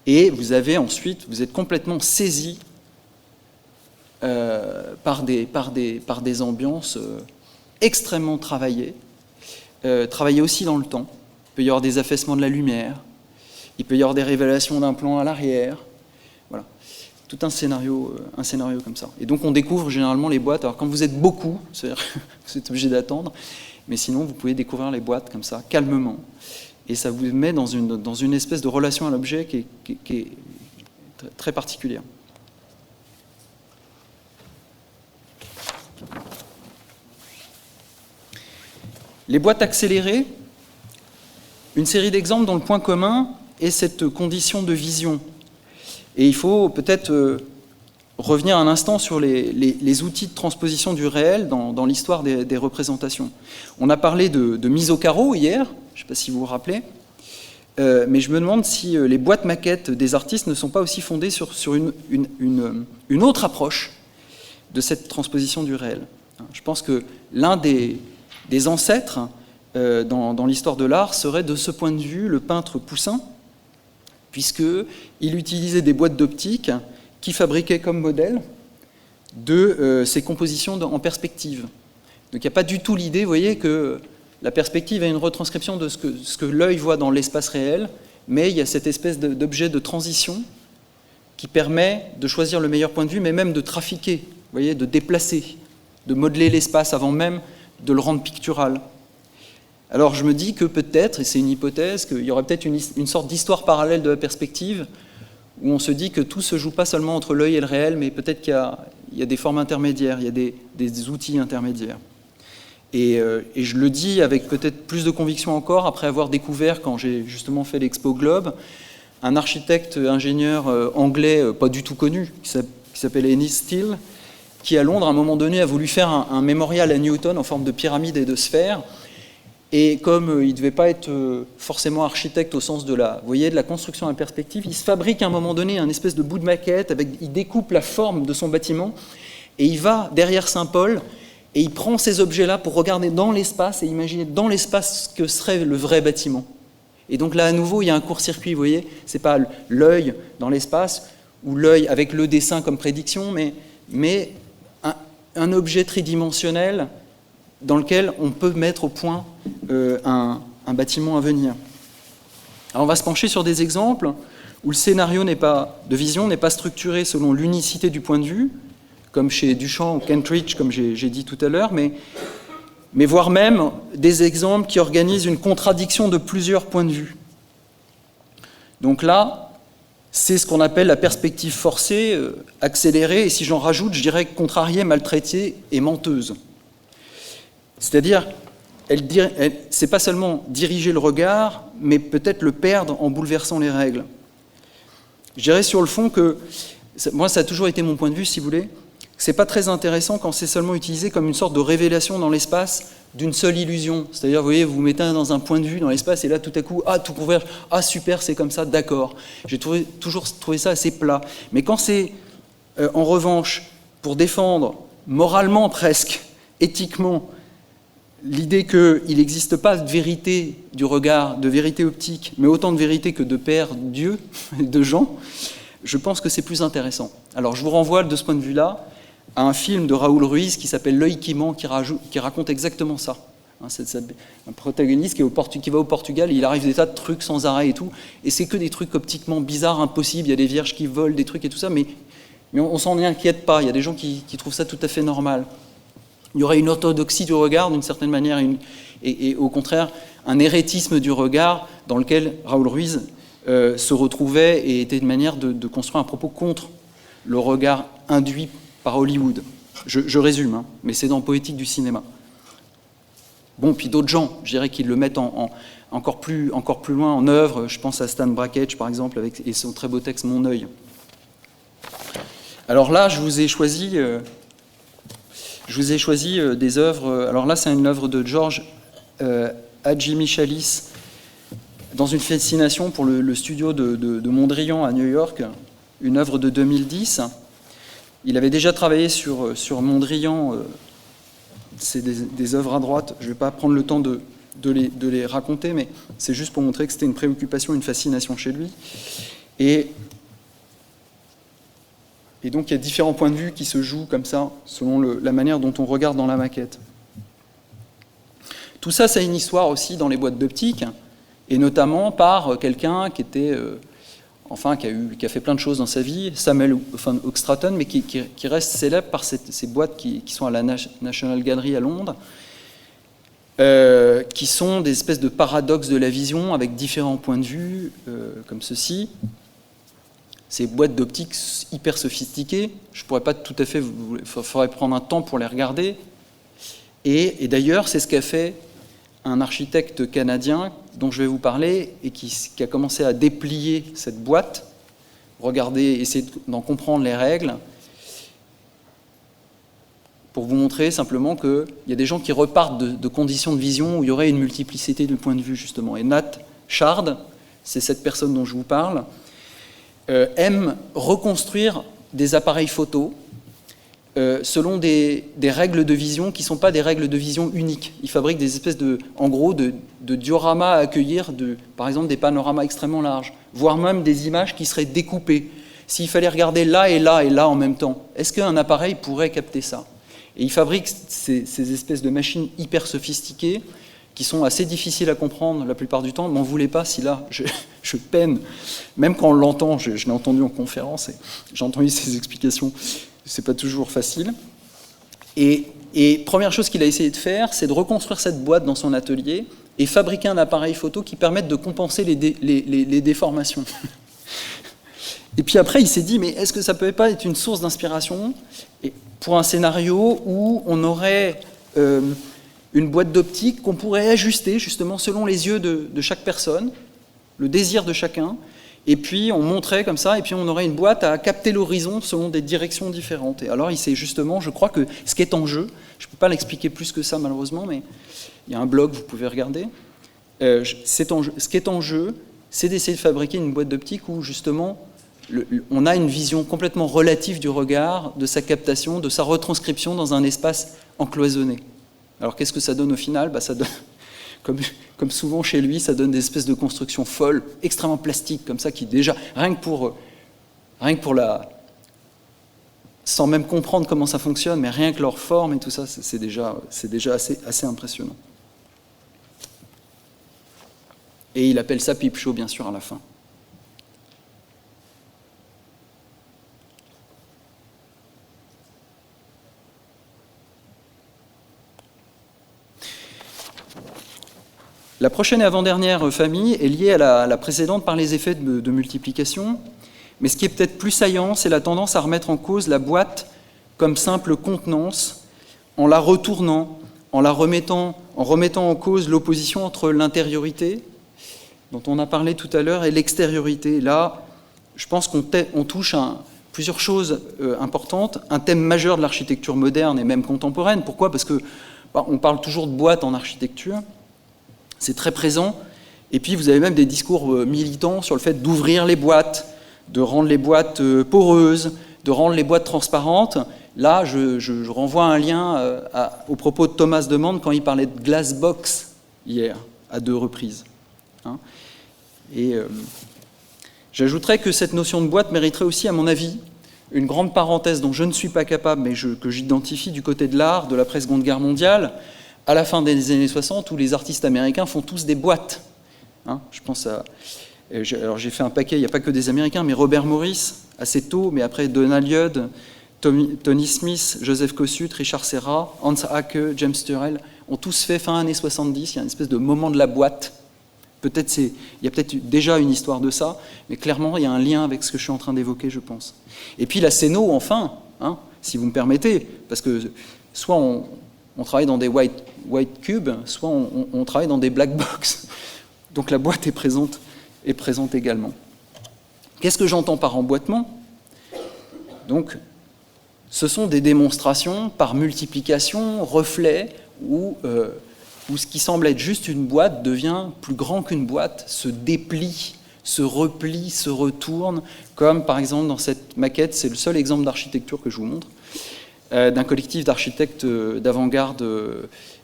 et vous êtes complètement saisi par des ambiances extrêmement travaillées aussi dans le temps. Il peut y avoir des affaissements de la lumière, il peut y avoir des révélations d'un plan à l'arrière, voilà, tout un scénario comme ça. Et donc on découvre généralement les boîtes, alors quand vous êtes beaucoup, c'est-à-dire vous êtes obligé d'attendre, mais sinon vous pouvez découvrir les boîtes comme ça, calmement. Et ça vous met dans une espèce de relation à l'objet qui est très particulière. Les boîtes accélérées, une série d'exemples dont le point commun est cette condition de vision. Et il faut peut-être revenir un instant sur les outils de transposition du réel dans l'histoire des représentations. On a parlé de mise au carreau hier, je ne sais pas si vous vous rappelez, mais je me demande si les boîtes maquettes des artistes ne sont pas aussi fondées sur une autre approche de cette transposition du réel. Je pense que l'un des ancêtres dans l'histoire de l'art serait de ce point de vue le peintre Poussin, puisqu'il utilisait des boîtes d'optique qui fabriquaient comme modèle de ses compositions en perspective. Donc il n'y a pas du tout l'idée, vous voyez, que la perspective est une retranscription de ce que l'œil voit dans l'espace réel, mais il y a cette espèce d'objet de transition qui permet de choisir le meilleur point de vue, mais même de trafiquer, vous voyez, de déplacer, de modeler l'espace avant même de le rendre pictural. Alors je me dis que peut-être, et c'est une hypothèse, qu'il y aurait peut-être une sorte d'histoire parallèle de la perspective où on se dit que tout se joue pas seulement entre l'œil et le réel, mais peut-être qu'il y a des formes intermédiaires, il y a des outils intermédiaires. Et je le dis avec peut-être plus de conviction encore, après avoir découvert, quand j'ai justement fait l'Expo Globe, un architecte ingénieur anglais pas du tout connu, qui s'appelle Ennis Steele, qui à Londres, à un moment donné, a voulu faire un mémorial à Newton en forme de pyramide et de sphère. Et comme il ne devait pas être forcément architecte au sens de la construction en perspective, il se fabrique à un moment donné un espèce de bout de maquette, il découpe la forme de son bâtiment, et il va derrière Saint-Paul, et il prend ces objets-là pour regarder dans l'espace et imaginer dans l'espace ce que serait le vrai bâtiment. Et donc là, à nouveau, il y a un court-circuit, vous voyez, c'est pas l'œil dans l'espace, ou l'œil avec le dessin comme prédiction, mais un objet tridimensionnel dans lequel on peut mettre au point un bâtiment à venir. Alors on va se pencher sur des exemples où le scénario de vision n'est pas structuré selon l'unicité du point de vue, comme chez Duchamp ou Kentridge, comme j'ai dit tout à l'heure, mais voire même des exemples qui organisent une contradiction de plusieurs points de vue. Donc là, c'est ce qu'on appelle la perspective forcée, accélérée, et si j'en rajoute, je dirais contrariée, maltraitée et menteuse. C'est-à-dire, c'est pas seulement diriger le regard, mais peut-être le perdre en bouleversant les règles. Je dirais sur le fond que, moi ça a toujours été mon point de vue, si vous voulez, c'est pas très intéressant quand c'est seulement utilisé comme une sorte de révélation dans l'espace d'une seule illusion. C'est-à-dire, vous voyez, vous mettez dans un point de vue dans l'espace et là, tout à coup, tout converge, super, c'est comme ça, d'accord. J'ai toujours trouvé ça assez plat. Mais quand c'est, en revanche, pour défendre moralement presque, éthiquement, l'idée qu'il n'existe pas de vérité du regard, de vérité optique, mais autant de vérité que de Père Dieu, de gens, je pense que c'est plus intéressant. Alors, je vous renvoie de ce point de vue-là à un film de Raoul Ruiz qui s'appelle L'œil qui ment, qui raconte exactement ça. C'est un protagoniste qui va au Portugal, et il arrive des tas de trucs sans arrêt et tout, et c'est que des trucs optiquement bizarres, impossibles, il y a des vierges qui volent, des trucs et tout ça, mais on s'en inquiète pas, il y a des gens qui trouvent ça tout à fait normal. Il y aurait une orthodoxie du regard, d'une certaine manière, et au contraire, un hérétisme du regard dans lequel Raoul Ruiz se retrouvait et était une manière de construire un propos contre le regard induit par Hollywood. Je résume, mais c'est dans Poétique du cinéma. Bon, puis d'autres gens, je dirais qu'ils le mettent encore plus loin en œuvre. Je pense à Stan Brakhage, par exemple, et son très beau texte « Mon œil ». Alors là, je vous ai choisi des œuvres. Alors là, c'est une œuvre de George Hadjimischalis, dans une fascination pour le studio de Mondrian à New York, une œuvre de 2010. Il avait déjà travaillé sur Mondrian, c'est des œuvres à droite, je ne vais pas prendre le temps de les raconter, mais c'est juste pour montrer que c'était une préoccupation, une fascination chez lui. Et donc il y a différents points de vue qui se jouent comme ça, selon la manière dont on regarde dans la maquette. Tout ça, ça a une histoire aussi dans les boîtes d'optique, et notamment par quelqu'un qui était... qui a fait plein de choses dans sa vie, Samuel van Hoogstraten, mais qui reste célèbre par ces boîtes qui sont à la National Gallery à Londres, qui sont des espèces de paradoxes de la vision avec différents points de vue, comme ceci. Ces boîtes d'optique hyper sophistiquées, je ne pourrais pas tout à fait, il faudrait prendre un temps pour les regarder. Et d'ailleurs, c'est ce qu'a fait un architecte canadien dont je vais vous parler et qui a commencé à déplier cette boîte, regarder, essayer d'en comprendre les règles, pour vous montrer simplement qu'il y a des gens qui repartent de conditions de vision où il y aurait une multiplicité de points de vue, justement. Et Nat Shard, c'est cette personne dont je vous parle, aime reconstruire des appareils photo selon des règles de vision qui ne sont pas des règles de vision uniques. Il fabrique des espèces de dioramas à accueillir, par exemple des panoramas extrêmement larges, voire même des images qui seraient découpées. S'il fallait regarder là et là et là en même temps, est-ce qu'un appareil pourrait capter ça? Et il fabrique ces espèces de machines hyper sophistiquées qui sont assez difficiles à comprendre la plupart du temps. M'en voulez pas si là, je peine, même quand on l'entend, je l'ai entendu en conférence, et j'ai entendu ses explications, c'est pas toujours facile. Et première chose qu'il a essayé de faire, c'est de reconstruire cette boîte dans son atelier et fabriquer un appareil photo qui permette de compenser les déformations. Et puis après, il s'est dit, mais est-ce que ça ne peut pas être une source d'inspiration pour un scénario où on aurait une boîte d'optique qu'on pourrait ajuster justement selon les yeux de chaque personne, le désir de chacun, et puis on montrait comme ça, et puis on aurait une boîte à capter l'horizon selon des directions différentes. Et alors il s'est justement, je crois que ce qui est en jeu, je ne peux pas l'expliquer plus que ça malheureusement, mais il y a un blog, vous pouvez regarder, ce qui est en jeu, c'est d'essayer de fabriquer une boîte d'optique où justement on a une vision complètement relative du regard, de sa captation, de sa retranscription dans un espace encloisonné. Alors qu'est-ce que ça donne au final ? Ça donne, comme souvent chez lui, ça donne des espèces de constructions folles, extrêmement plastiques, comme ça, qui déjà, rien que pour la... sans même comprendre comment ça fonctionne, mais rien que leur forme et tout ça, c'est déjà assez impressionnant. Et il appelle ça Peep Show, bien sûr, à la fin. La prochaine et avant-dernière famille est liée à la précédente par les effets de multiplication, mais ce qui est peut-être plus saillant, c'est la tendance à remettre en cause la boîte comme simple contenance, en la retournant, en remettant en cause l'opposition entre l'intériorité, dont on a parlé tout à l'heure, et l'extériorité. Là, je pense qu'on touche à plusieurs choses importantes, un thème majeur de l'architecture moderne et même contemporaine. Pourquoi ? Parce que on parle toujours de boîte en architecture. C'est très présent. Et puis, vous avez même des discours militants sur le fait d'ouvrir les boîtes, de rendre les boîtes poreuses, de rendre les boîtes transparentes. Là, je renvoie un lien au propos de Thomas de Mande quand il parlait de glass box hier, à 2 reprises. Et j'ajouterais que cette notion de boîte mériterait aussi, à mon avis, une grande parenthèse dont je ne suis pas capable, mais que j'identifie du côté de l'art, de l'après-Seconde Guerre mondiale, à la fin des années 60, où les artistes américains font tous des boîtes. Je pense à... Alors j'ai fait un paquet, il n'y a pas que des Américains, mais Robert Morris, assez tôt, mais après Donald Judd, Tony Smith, Joseph Kossuth, Richard Serra, Hans Hacke, James Turrell, ont tous fait fin années 70, il y a une espèce de moment de la boîte. Il y a peut-être déjà une histoire de ça, mais clairement, il y a un lien avec ce que je suis en train d'évoquer, je pense. Et puis la scéno, enfin, si vous me permettez, parce que soit on travaille dans des white cubes, soit on travaille dans des black box. Donc la boîte est présente également. Qu'est-ce que j'entends par emboîtement ? Donc, ce sont des démonstrations par multiplication, reflets, où ce qui semble être juste une boîte devient plus grand qu'une boîte, se déplie, se replie, se retourne, comme par exemple dans cette maquette, c'est le seul exemple d'architecture que je vous montre, d'un collectif d'architectes d'avant-garde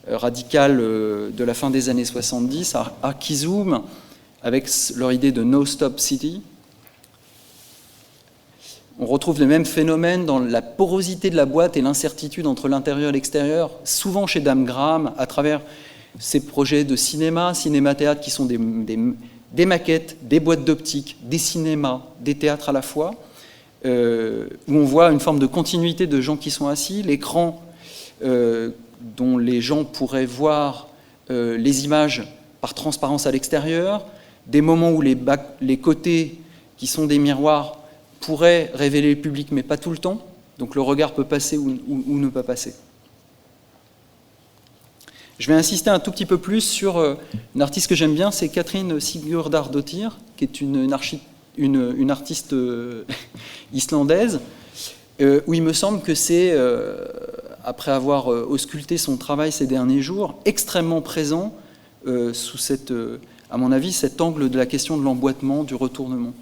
radicale de la fin des années 70, Archizoom, avec leur idée de No Stop City. On retrouve les mêmes phénomènes dans la porosité de la boîte et l'incertitude entre l'intérieur et l'extérieur, souvent chez Dame Graham, à travers ces projets de cinéma-théâtre qui sont des maquettes, des boîtes d'optique, des cinémas, des théâtres à la fois, où on voit une forme de continuité de gens qui sont assis, l'écran dont les gens pourraient voir les images par transparence à l'extérieur, des moments où les côtés qui sont des miroirs pourraient révéler le public, mais pas tout le temps, donc le regard peut passer ou ne pas passer. Je vais insister un tout petit peu plus sur une artiste que j'aime bien, c'est Catherine Sigurdardóttir, qui est une artiste islandaise, où il me semble que c'est, après avoir ausculté son travail ces derniers jours, extrêmement présent sous à mon avis, cet angle de la question de l'emboîtement, du retournement.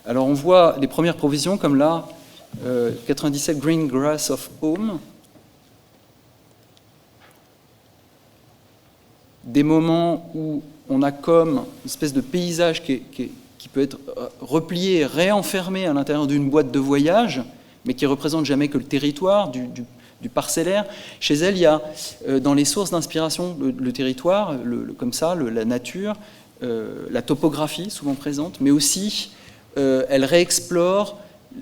Alors on voit les premières provisions, comme là, 97 Green Grass of Home, des moments où on a comme une espèce de paysage qui peut être replié et réenfermé à l'intérieur d'une boîte de voyage, mais qui ne représente jamais que le territoire du parcellaire. Chez elle, il y a dans les sources d'inspiration le territoire, comme ça, la nature, la topographie souvent présente, mais aussi elle réexplore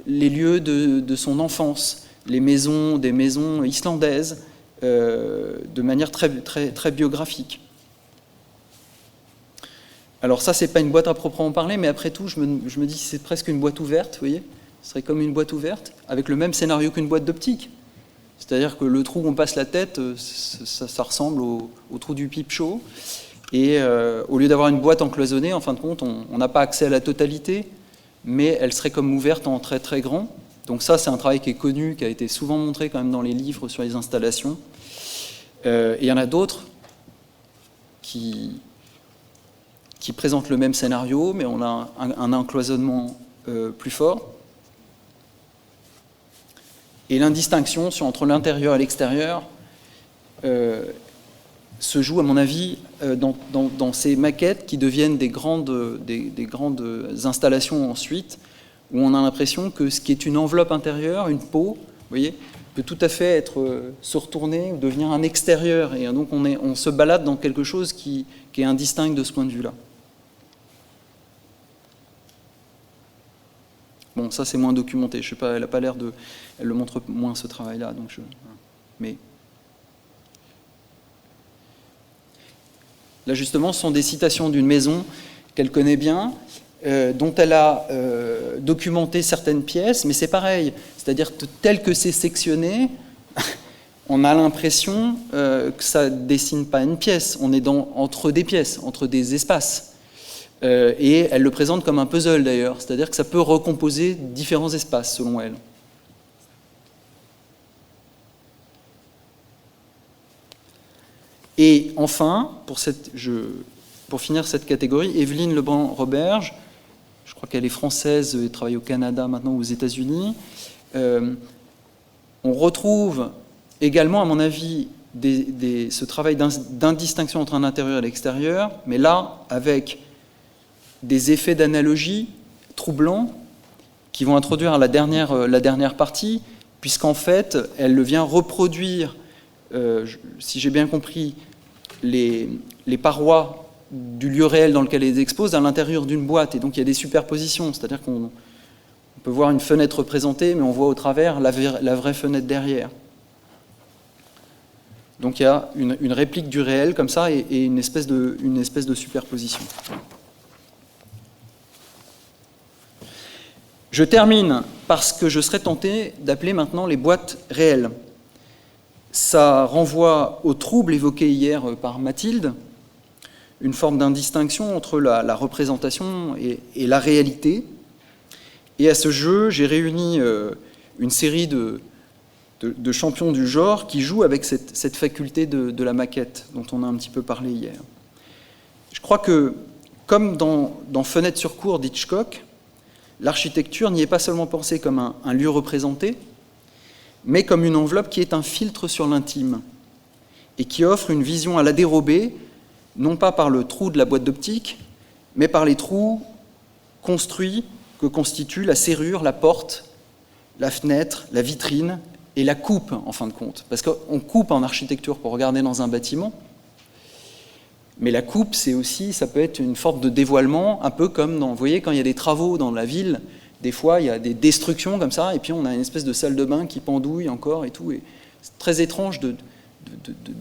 les lieux de son enfance, des maisons islandaises, de manière très, très, très biographique. Alors ça, c'est pas une boîte à proprement parler, mais après tout, je me dis que c'est presque une boîte ouverte, vous voyez. Ce serait comme une boîte ouverte, avec le même scénario qu'une boîte d'optique. C'est-à-dire que le trou où on passe la tête, ça ressemble au trou du pipe chaud. Et au lieu d'avoir une boîte encloisonnée, en fin de compte, on n'a pas accès à la totalité, mais elle serait comme ouverte en très très grand. Donc ça, c'est un travail qui est connu, qui a été souvent montré quand même dans les livres sur les installations. Et il y en a d'autres qui présentent le même scénario, mais on a un encloisonnement plus fort. Et l'indistinction entre l'intérieur et l'extérieur se joue, à mon avis, dans ces maquettes qui deviennent des grandes installations ensuite, où on a l'impression que ce qui est une enveloppe intérieure, une peau, vous voyez, peut tout à fait se retourner ou devenir un extérieur. Et donc on se balade dans quelque chose qui est indistinct de ce point de vue-là. Bon, ça c'est moins documenté. Je sais pas, elle a pas l'air de, elle le montre moins ce travail-là. Donc mais là justement, ce sont des citations d'une maison qu'elle connaît bien, dont elle a documenté certaines pièces, mais c'est pareil. C'est-à-dire que tel que c'est sectionné, on a l'impression que ça ne dessine pas une pièce. On est entre des pièces, entre des espaces. Et elle le présente comme un puzzle d'ailleurs, c'est-à-dire que ça peut recomposer différents espaces selon elle. Et enfin, pour finir cette catégorie, Evelyne Lebrun-Roberge, je crois qu'elle est française et travaille au Canada maintenant, aux États-Unis. On retrouve également, à mon avis, ce travail d'indistinction entre un intérieur et l'extérieur, mais là, avec des effets d'analogie troublants qui vont introduire la dernière partie, puisqu'en fait, elle vient reproduire, si j'ai bien compris, les parois du lieu réel dans lequel elle les expose à l'intérieur d'une boîte. Et donc, il y a des superpositions, c'est-à-dire qu'on peut voir une fenêtre représentée, mais on voit au travers la vraie fenêtre derrière. Donc, il y a une réplique du réel, comme ça, et une espèce de superposition. Je termine par ce que je serais tenté d'appeler maintenant les boîtes réelles. Ça renvoie au trouble évoqué hier par Mathilde, une forme d'indistinction entre la représentation et la réalité. Et à ce jeu, j'ai réuni une série de champions du genre qui jouent avec cette faculté de la maquette dont on a un petit peu parlé hier. Je crois que, comme dans Fenêtre sur cour d'Hitchcock, l'architecture n'y est pas seulement pensée comme un lieu représenté, mais comme une enveloppe qui est un filtre sur l'intime et qui offre une vision à la dérobée, non pas par le trou de la boîte d'optique, mais par les trous construits que constituent la serrure, la porte, la fenêtre, la vitrine et la coupe, en fin de compte. Parce qu'on coupe en architecture pour regarder dans un bâtiment, mais la coupe, ça peut être une forme de dévoilement, un peu comme vous voyez, quand il y a des travaux dans la ville, des fois, il y a des destructions comme ça, et puis on a une espèce de salle de bain qui pendouille encore et tout. Et c'est très étrange de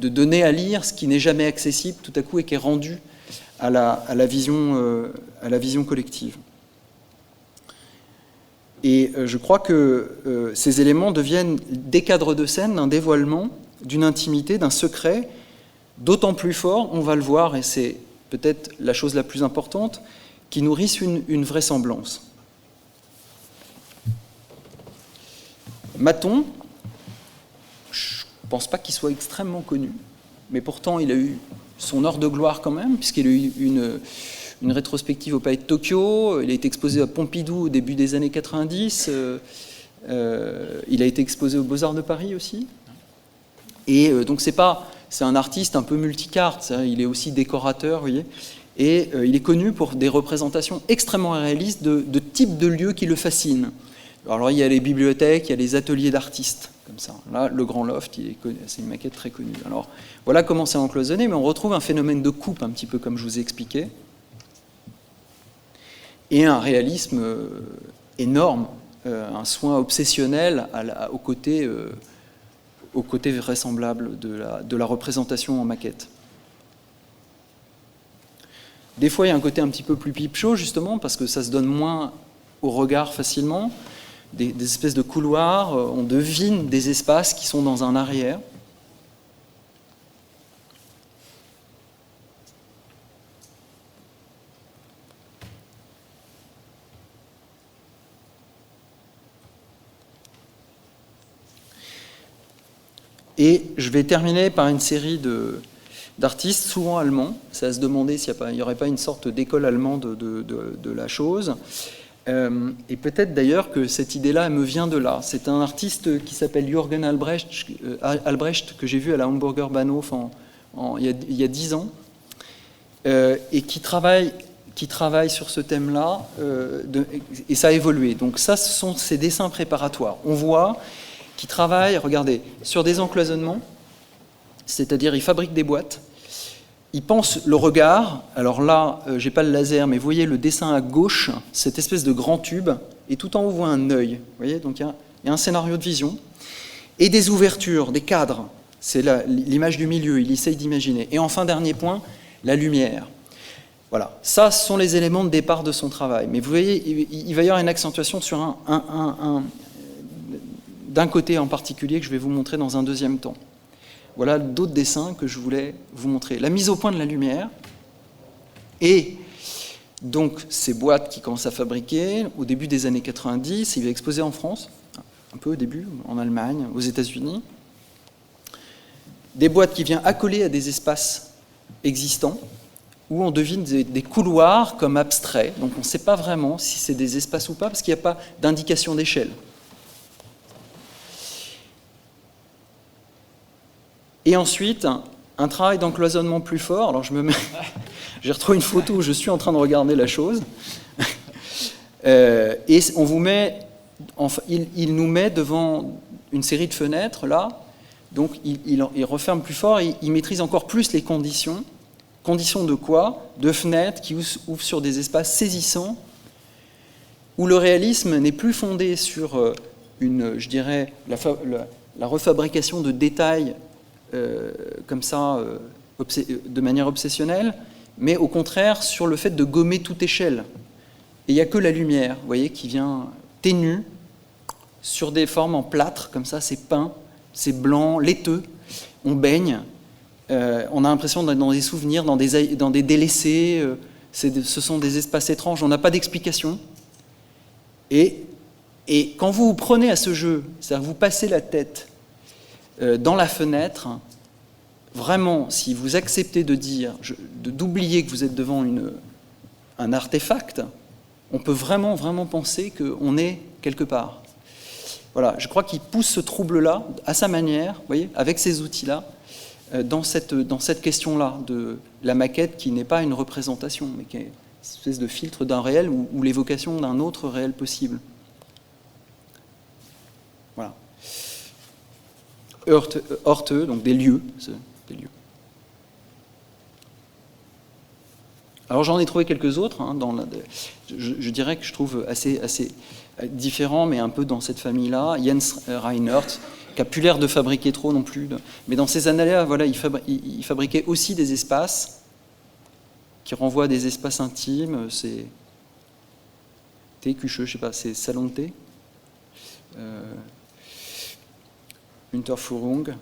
donner à lire ce qui n'est jamais accessible tout à coup et qui est rendu à la vision collective. Et je crois que ces éléments deviennent des cadres de scène, d'un dévoilement, d'une intimité, d'un secret, d'autant plus fort, on va le voir, et c'est peut-être la chose la plus importante, qui nourrissent une vraisemblance. Mathon, je ne pense pas qu'il soit extrêmement connu, mais pourtant il a eu son heure de gloire quand même, puisqu'il a eu une rétrospective au Palais de Tokyo, il a été exposé à Pompidou au début des années 90, il a été exposé aux Beaux-Arts de Paris aussi, et donc c'est un artiste un peu multicarte, il est aussi décorateur, vous voyez, et il est connu pour des représentations extrêmement réalistes de types de lieux qui le fascinent. Alors il y a les bibliothèques, il y a les ateliers d'artistes, comme ça. Là, le Grand Loft, c'est une maquette très connue. Alors voilà comment c'est encloisonné, mais on retrouve un phénomène de coupe, un petit peu comme je vous ai expliqué, et un réalisme énorme, un soin obsessionnel au côté vraisemblable de la représentation en maquette. Des fois, il y a un côté un petit peu plus pipe-show, justement, parce que ça se donne moins au regard facilement. Des espèces de couloirs, on devine des espaces qui sont dans un arrière. Et je vais terminer par une série d'artistes, souvent allemands. C'est à se demander s'il n'y aurait pas une sorte d'école allemande de la chose. Et peut-être d'ailleurs que cette idée-là me vient de là. C'est un artiste qui s'appelle Jürgen Albrecht, que j'ai vu à la Hamburger Bahnhof il y a 10 ans, et qui travaille sur ce thème-là, et ça a évolué. Donc ça, ce sont ses dessins préparatoires. On voit qu'il travaille, regardez, sur des encloisonnements, c'est-à-dire il fabrique des boîtes, il pense le regard. Alors là, j'ai pas le laser, mais vous voyez le dessin à gauche, cette espèce de grand tube, et tout en haut, on voit un œil. Vous voyez, donc il y a un scénario de vision, et des ouvertures, des cadres. C'est l'image du milieu, il essaye d'imaginer. Et enfin, dernier point, la lumière. Voilà, ça, ce sont les éléments de départ de son travail. Mais vous voyez, il va y avoir une accentuation sur d'un côté en particulier que je vais vous montrer dans un deuxième temps. Voilà d'autres dessins que je voulais vous montrer. La mise au point de la lumière et donc ces boîtes qui commencent à fabriquer au début des années 90, il va exposer en France, un peu au début, en Allemagne, aux États-Unis. Des boîtes qui viennent accoler à des espaces existants où on devine des couloirs comme abstraits. Donc on ne sait pas vraiment si c'est des espaces ou pas parce qu'il n'y a pas d'indication d'échelle. Et ensuite, un travail d'encloisonnement plus fort. Alors j'ai retrouvé une photo où je suis en train de regarder la chose. Et on vous met, enfin, il nous met devant une série de fenêtres là. Donc il referme plus fort et il maîtrise encore plus les conditions. Conditions de quoi? De fenêtres qui ouvrent sur des espaces saisissants où le réalisme n'est plus fondé sur je dirais, la refabrication de détails comme ça, de manière obsessionnelle, mais au contraire sur le fait de gommer toute échelle. Et il n'y a que la lumière, vous voyez, qui vient ténue, sur des formes en plâtre, comme ça, c'est peint, c'est blanc, laiteux, on baigne, on a l'impression d'être dans des souvenirs, dans des délaissés, ce sont des espaces étranges, on n'a pas d'explication. Et quand vous vous prenez à ce jeu, c'est-à-dire vous passez la tête dans la fenêtre, vraiment, si vous acceptez d'oublier que vous êtes devant un artefact, on peut vraiment, vraiment penser qu'on est quelque part. Voilà, je crois qu'il pousse ce trouble-là, à sa manière, vous voyez, avec ces outils-là, dans cette question-là de la maquette qui n'est pas une représentation, mais qui est une espèce de filtre d'un réel ou l'évocation d'un autre réel possible. Voilà. Orte, donc des lieux. Alors j'en ai trouvé quelques autres, hein, je dirais que je trouve assez différents, mais un peu dans cette famille-là. Jens Reinert, qui n'a plus l'air de fabriquer trop non plus, mais dans ces années-là, voilà, il fabriquait aussi des espaces qui renvoient à des espaces intimes. C'est Küche, je sais pas, c'est salon de thé. Unterführung,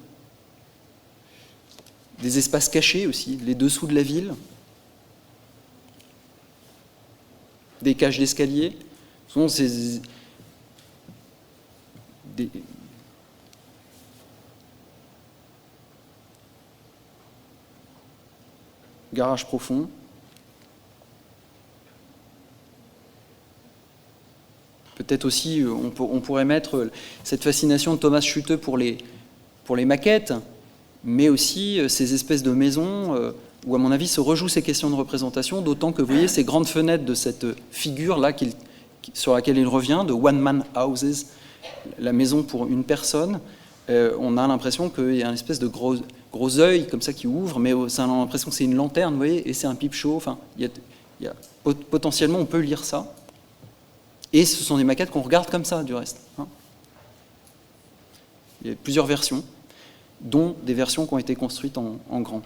des espaces cachés aussi, les dessous de la ville, des cages d'escalier, souvent c'est des garages profonds. Peut-être aussi, on pourrait mettre cette fascination de Thomas Schutte pour les maquettes, mais aussi ces espèces de maisons où, à mon avis, se rejouent ces questions de représentation, d'autant que, vous voyez, ces grandes fenêtres de cette figure-là sur laquelle il revient, de one-man houses, la maison pour une personne, on a l'impression qu'il y a une espèce de gros œil comme ça qui ouvre, mais on a l'impression que c'est une lanterne, vous voyez, et c'est un pipe show. Enfin, potentiellement, on peut lire ça. Et ce sont des maquettes qu'on regarde comme ça, du reste. Il y a plusieurs versions, dont des versions qui ont été construites en grand.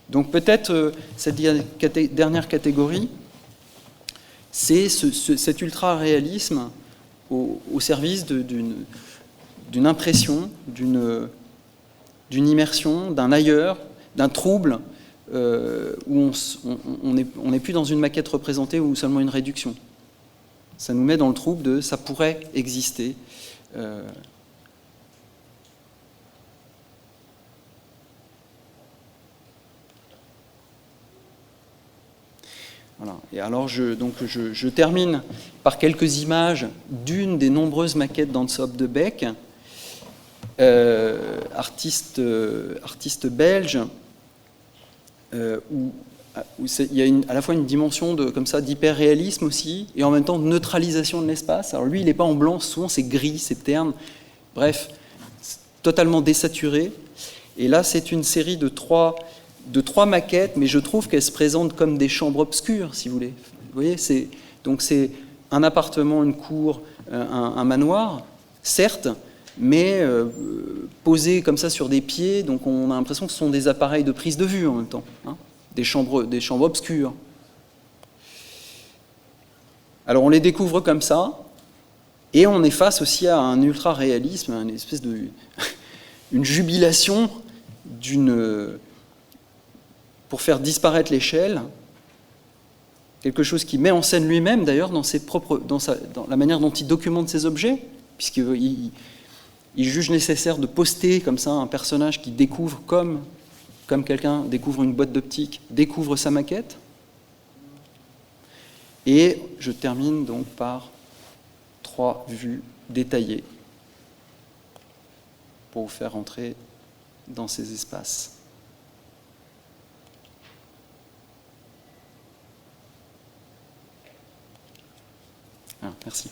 Donc peut-être cette dernière catégorie, c'est cet ultra-réalisme au service d'une impression, d'une immersion, d'un ailleurs, d'un trouble, où on n'est plus dans une maquette représentée ou seulement une réduction. Ça nous met dans le trouble de « ça pourrait exister ». Voilà. Et alors je termine par quelques images d'une des nombreuses maquettes d'Hans-Op de Beck, artiste belge, où il y a à la fois une dimension d'hyper-réalisme aussi, et en même temps de neutralisation de l'espace. Alors lui, il n'est pas en blanc, souvent c'est gris, c'est terne, bref, totalement désaturé. Et là, c'est une série de trois maquettes, mais je trouve qu'elles se présentent comme des chambres obscures, si vous voulez. Vous voyez, c'est un appartement, une cour, un manoir, certes, mais posé comme ça sur des pieds, donc on a l'impression que ce sont des appareils de prise de vue en même temps, hein, des chambres obscures. Alors on les découvre comme ça, et on est face aussi à un ultra-réalisme, une espèce de une jubilation pour faire disparaître l'échelle, quelque chose qui met en scène lui-même d'ailleurs dans la manière dont il documente ses objets, puisqu'il juge nécessaire de poster comme ça un personnage qui découvre comme quelqu'un découvre une boîte d'optique, découvre sa maquette. Et je termine donc par 3 vues détaillées pour vous faire entrer dans ces espaces. Ah, merci.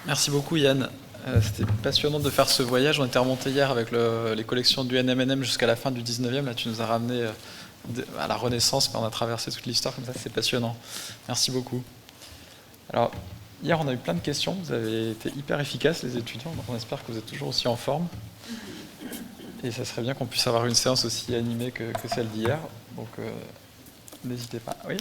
Merci beaucoup Yann. C'était passionnant de faire ce voyage. On était remonté hier avec les collections du NMNM jusqu'à la fin du 19e. Là, tu nous as ramené à la Renaissance, mais on a traversé toute l'histoire comme ça. C'est passionnant. Merci beaucoup. Alors, hier, on a eu plein de questions. Vous avez été hyper efficaces, les étudiants. Donc, on espère que vous êtes toujours aussi en forme. Et ça serait bien qu'on puisse avoir une séance aussi animée que celle d'hier. Donc, n'hésitez pas. Oui ?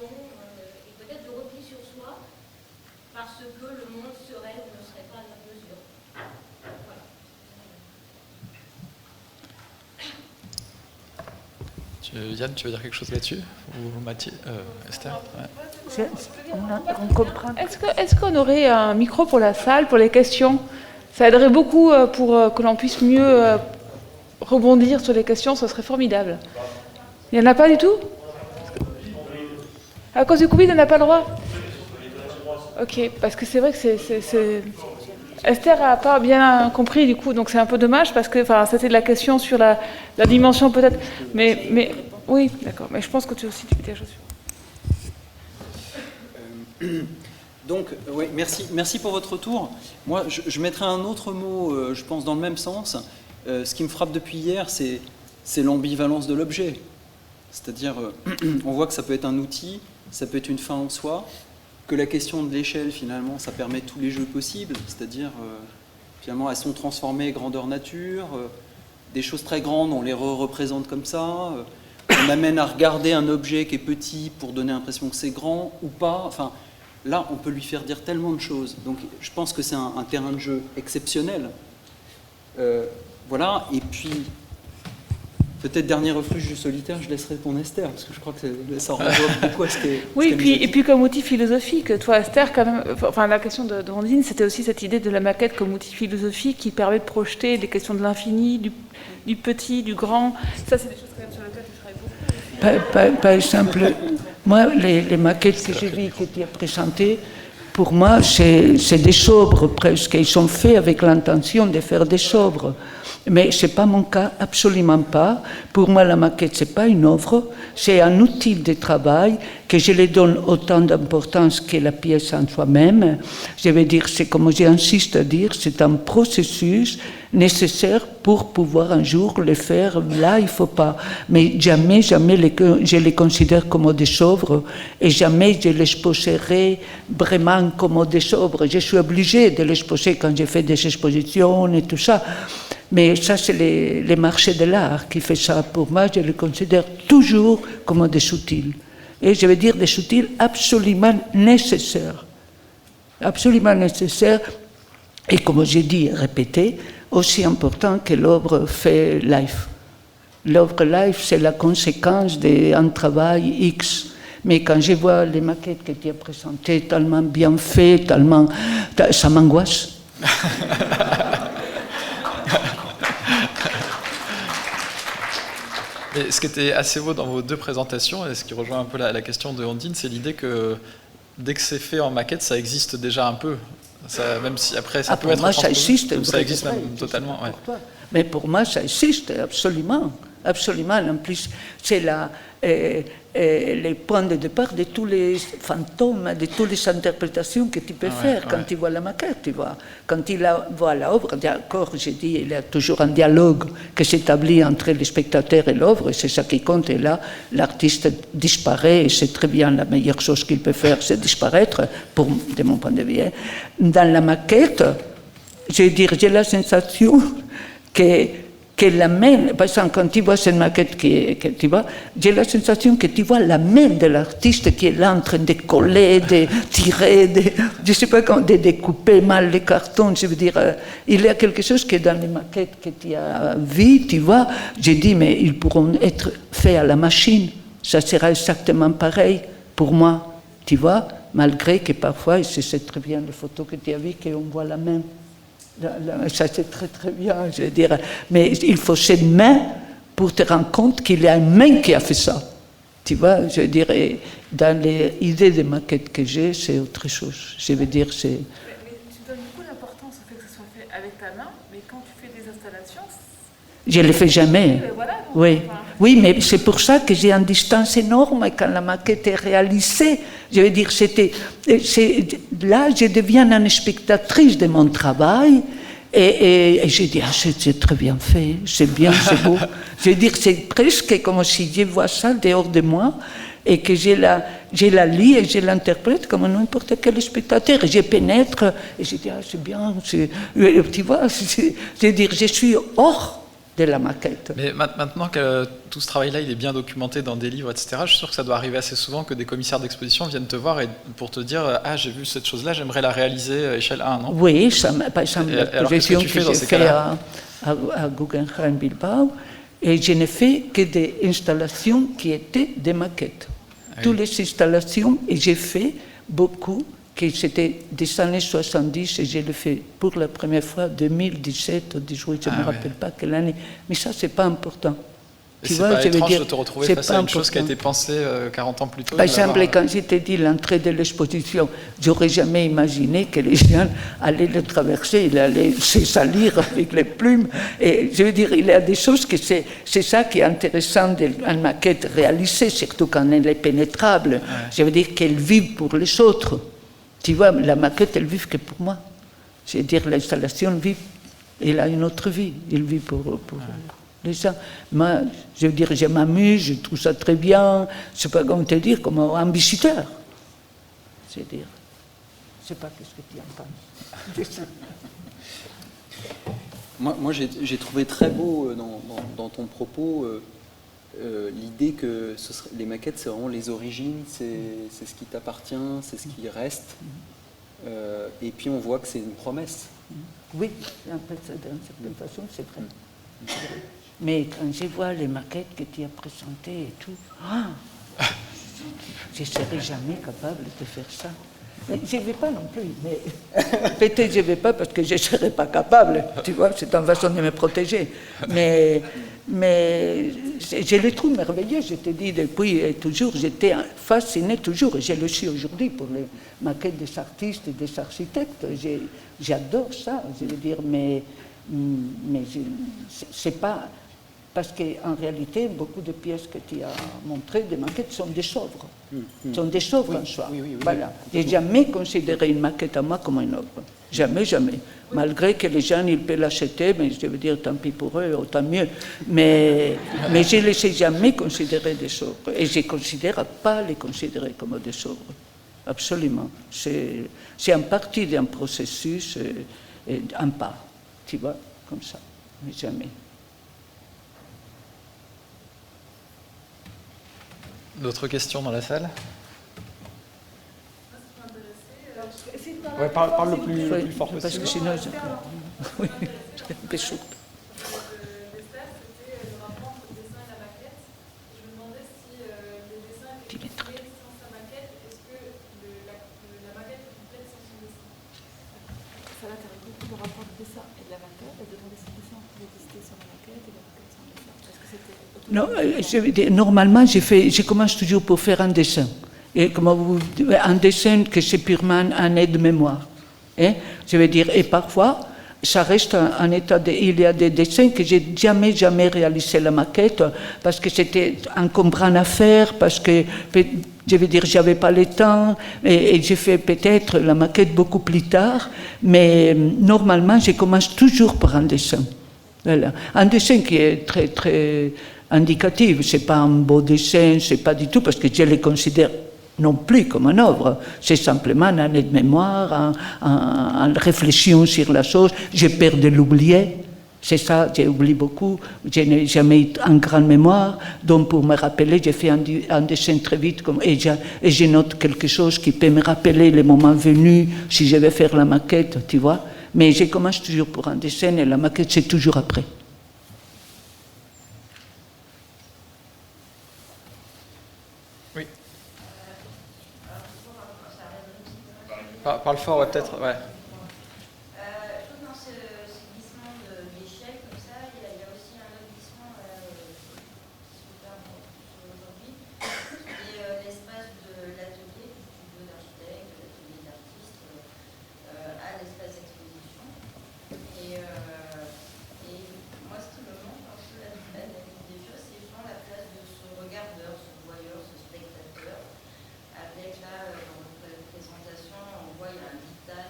Et peut-être de repli sur soi parce que le monde serait ou ne serait pas à notre mesure. Voilà. Yann, tu veux dire quelque chose là-dessus? Ou Mathilde, Esther? Ouais. On comprend. Est-ce qu'on aurait un micro pour la salle, pour les questions? Ça aiderait beaucoup pour que l'on puisse mieux rebondir sur les questions, ce serait formidable. Il n'y en a pas du tout? À cause du Covid, on n'a pas le droit? Ok, parce que c'est vrai que Esther n'a pas bien compris du coup, donc c'est un peu dommage parce que c'était la question sur la dimension peut-être. Mais oui, d'accord. Mais je pense que tu aussi tu peux dire chose. Donc, oui, merci pour votre retour. Moi, je mettrai un autre mot, je pense, dans le même sens. Ce qui me frappe depuis hier, c'est l'ambivalence de l'objet. C'est-à-dire, on voit que ça peut être un outil, ça peut être une fin en soi, que la question de l'échelle, finalement, ça permet tous les jeux possibles, c'est-à-dire, finalement, elles sont transformées grandeur nature, des choses très grandes, on les représente comme ça, on amène à regarder un objet qui est petit pour donner l'impression que c'est grand ou pas, enfin, là, on peut lui faire dire tellement de choses. Donc, je pense que c'est un terrain de jeu exceptionnel. Voilà, et puis... Peut-être dernier refuge du solitaire, je laisserai répondre Esther, parce que je crois que ça renvoie beaucoup à ce qu'est... Oui, et puis comme outil philosophique, toi Esther, quand même, la question de Ondine, c'était aussi cette idée de la maquette comme outil philosophique qui permet de projeter des questions de l'infini, du petit, du grand. Ça, c'est des choses quand même sur lesquelles tu travailles beaucoup. Par exemple, moi, les maquettes que j'ai vues, qui étaient présentées, pour moi, c'est des sobres presque. Ils sont faits avec l'intention de faire des sobres. Mais ce n'est pas mon cas, absolument pas. Pour moi, la maquette, ce n'est pas une œuvre, c'est un outil de travail que je lui donne autant d'importance que la pièce en soi-même. Je veux dire, c'est comme j'insiste à dire, c'est un processus nécessaire pour pouvoir un jour le faire. Là, il ne faut pas. Mais jamais je les considère comme des œuvres et jamais je les exposerai vraiment comme des œuvres. Je suis obligée de les exposer quand je fais des expositions et tout ça. Mais ça, c'est les marchés de l'art qui fait ça. Pour moi, je les considère toujours comme des outils. Et je veux dire des outils absolument nécessaires. Absolument nécessaires. Et comme j'ai dit et répété, aussi important que l'œuvre fait life. L'œuvre life, c'est la conséquence d'un travail X. Mais quand je vois les maquettes que tu as présentées, tellement bien faites, tellement... ça m'angoisse. Et ce qui était assez beau dans vos deux présentations, et ce qui rejoint un peu la question de Ondine, c'est l'idée que dès que c'est fait en maquette, ça existe déjà un peu. Ça, même si après ça peut être moi, ça existe, ça existe même totalement. Ouais. Mais pour moi, ça existe absolument, absolument. En plus, c'est les points de départ de tous les fantômes, de toutes les interprétations que tu peux faire quand tu vois la maquette, tu vois. Quand tu vois l'œuvre, d'accord, j'ai dit, il y a toujours un dialogue qui s'établit entre le spectateur et l'œuvre, et c'est ça qui compte. Et là, l'artiste disparaît, et c'est très bien la meilleure chose qu'il peut faire, c'est disparaître, de mon point de vue. Dans la maquette, je veux dire, j'ai la sensation que la main, par exemple, quand tu vois cette maquette que tu vois, j'ai la sensation que tu vois la main de l'artiste qui est là en train de coller, de tirer, je ne sais pas comment, de découper mal les cartons. Je veux dire, il y a quelque chose que dans les maquettes que tu as vues, tu vois, j'ai dit, mais ils pourront être faits à la machine. Ça sera exactement pareil pour moi, tu vois, malgré que parfois, et c'est très bien les photos que tu as vues, qu'on voit la main. Ça c'est très très bien, je veux dire. Mais il faut cette main pour te rendre compte qu'il y a une main qui a fait ça. Tu vois, je veux dire, dans les idées de maquettes que j'ai, c'est autre chose. Je veux dire, c'est... Mais tu donnes beaucoup d'importance au fait que ce soit fait avec ta main, mais quand tu fais des installations... Je ne le fais jamais. Voilà, donc, oui. Oui, mais c'est pour ça que j'ai une distance énorme quand la maquette est réalisée. Je veux dire, là, je deviens une spectatrice de mon travail et je dis, c'est très bien fait, c'est bien, c'est beau. Je veux dire, c'est presque comme si je vois ça dehors de moi et que je la lis et je l'interprète comme n'importe quel spectateur. Et je pénètre et je dis, c'est bien, tu vois, je veux dire, je suis hors de la maquette. Mais maintenant que tout ce travail-là, il est bien documenté dans des livres, etc., je suis sûr que ça doit arriver assez souvent que des commissaires d'exposition viennent te voir pour te dire « Ah, j'ai vu cette chose-là, j'aimerais la réaliser à échelle 1 », non ? Oui, par exemple, la projection que j'ai faite à Guggenheim Bilbao, et je n'ai fait que des installations qui étaient des maquettes. Toutes les installations, et j'ai fait beaucoup, que c'était des années 70 et je l'ai fait pour la première fois 2017 ou 2018, je ne me rappelle pas quelle année. Mais ça, ce n'est pas important. Et Tu c'est vois, pas je veux étrange dire, de te retrouver c'est face pas à une chose qui a important. été pensée 40 ans plus tôt. Par et de exemple, l'avoir- quand je t'ai dit l'entrée de l'exposition, j'aurais jamais imaginé que les gens allaient le traverser, ils allaient se salir avec les plumes. Et je veux dire, il y a des choses que c'est ça qui est intéressant d'une maquette réalisée, surtout quand elle est pénétrable. Je veux dire qu'elle vive pour les autres. Tu vois, la maquette, elle vive que pour moi. Je veux dire, l'installation vit, elle a une autre vie, elle vit pour les gens. Moi, je veux dire, je m'amuse, je trouve ça très bien, je ne sais pas comment te dire, comme un visiteur. C'est dire, je ne sais pas qu'est-ce que tu en penses. Moi j'ai trouvé très beau dans ton propos l'idée que les maquettes, c'est vraiment les origines, c'est ce qui t'appartient, c'est ce qui reste. Et puis on voit que c'est une promesse. Oui, en fait, d'une certaine façon, c'est vrai. Mais quand je vois les maquettes que tu as présentées et tout, je ne serais jamais capable de faire ça. Je ne vais pas non plus, mais peut-être je ne vais pas parce que je ne serais pas capable, tu vois, c'est une façon de me protéger. Mais je les trouve merveilleux, je te dis, depuis et toujours, j'étais fascinée toujours, et je le suis aujourd'hui pour les maquettes des artistes et des architectes. J'adore ça, je veux dire, mais c'est pas... Parce qu'en réalité, beaucoup de pièces que tu as montrées, des maquettes, sont des œuvres. Sont des œuvres en soi. Oui, Voilà. Je n'ai jamais considéré une maquette à moi comme une œuvre. Jamais, jamais. Malgré que les gens, ils peuvent l'acheter, mais je veux dire, tant pis pour eux, autant mieux. Mais je ne les ai jamais considérées des œuvres. Et je ne considère pas les considérer comme des œuvres. Absolument. C'est en partie d'un processus, un pas. Tu vois, comme ça. Mais jamais. D'autres questions dans la salle? Ouais, parle le plus fort Parce possible. que sinon, oui, c'est un peu sourd. Ça l'intéresse beaucoup le rapport du dessin et de la maquette, et de demander si le dessin pouvait exister sur la maquette et la maquette sans dessin. Parce que c'était Non, je veux dire, normalement, je commence toujours pour faire un dessin. Et un dessin que c'est purement un aide-mémoire. Hein? Je veux dire, et parfois, ça reste un état il y a des dessins que j'ai jamais réalisé la maquette parce que c'était encombrant à faire, parce que, je veux dire, j'avais pas le temps et j'ai fait peut-être la maquette beaucoup plus tard, mais normalement, je commence toujours par un dessin. Voilà. Un dessin qui est très, très indicatif. C'est pas un beau dessin, c'est pas du tout, parce que je le considère non plus comme une œuvre. C'est simplement un aide-mémoire, une réflexion sur la chose. J'ai peur de l'oublier. C'est ça, j'ai oublié beaucoup. Je n'ai jamais eu une grande mémoire. Donc, pour me rappeler, j'ai fait un dessin très vite et je note quelque chose qui peut me rappeler le moment venu, si je vais faire la maquette, tu vois. Mais je commence toujours pour un dessin et la maquette, c'est toujours après. Oui. Parle fort, ouais, peut-être, ouais. Je trouve dans ce glissement d'échelle comme ça, il y a aussi un autre glissement qui se opère aujourd'hui, qui est l'espace de l'atelier, du studio d'architecte, de l'atelier d'artiste, à l'espace d'exposition. Et moi, ce qui me manque un peu la des choses, c'est vraiment la place de ce regardeur, ce voyeur, ce spectateur, avec là, dans votre présentation, on voit il y a un diktat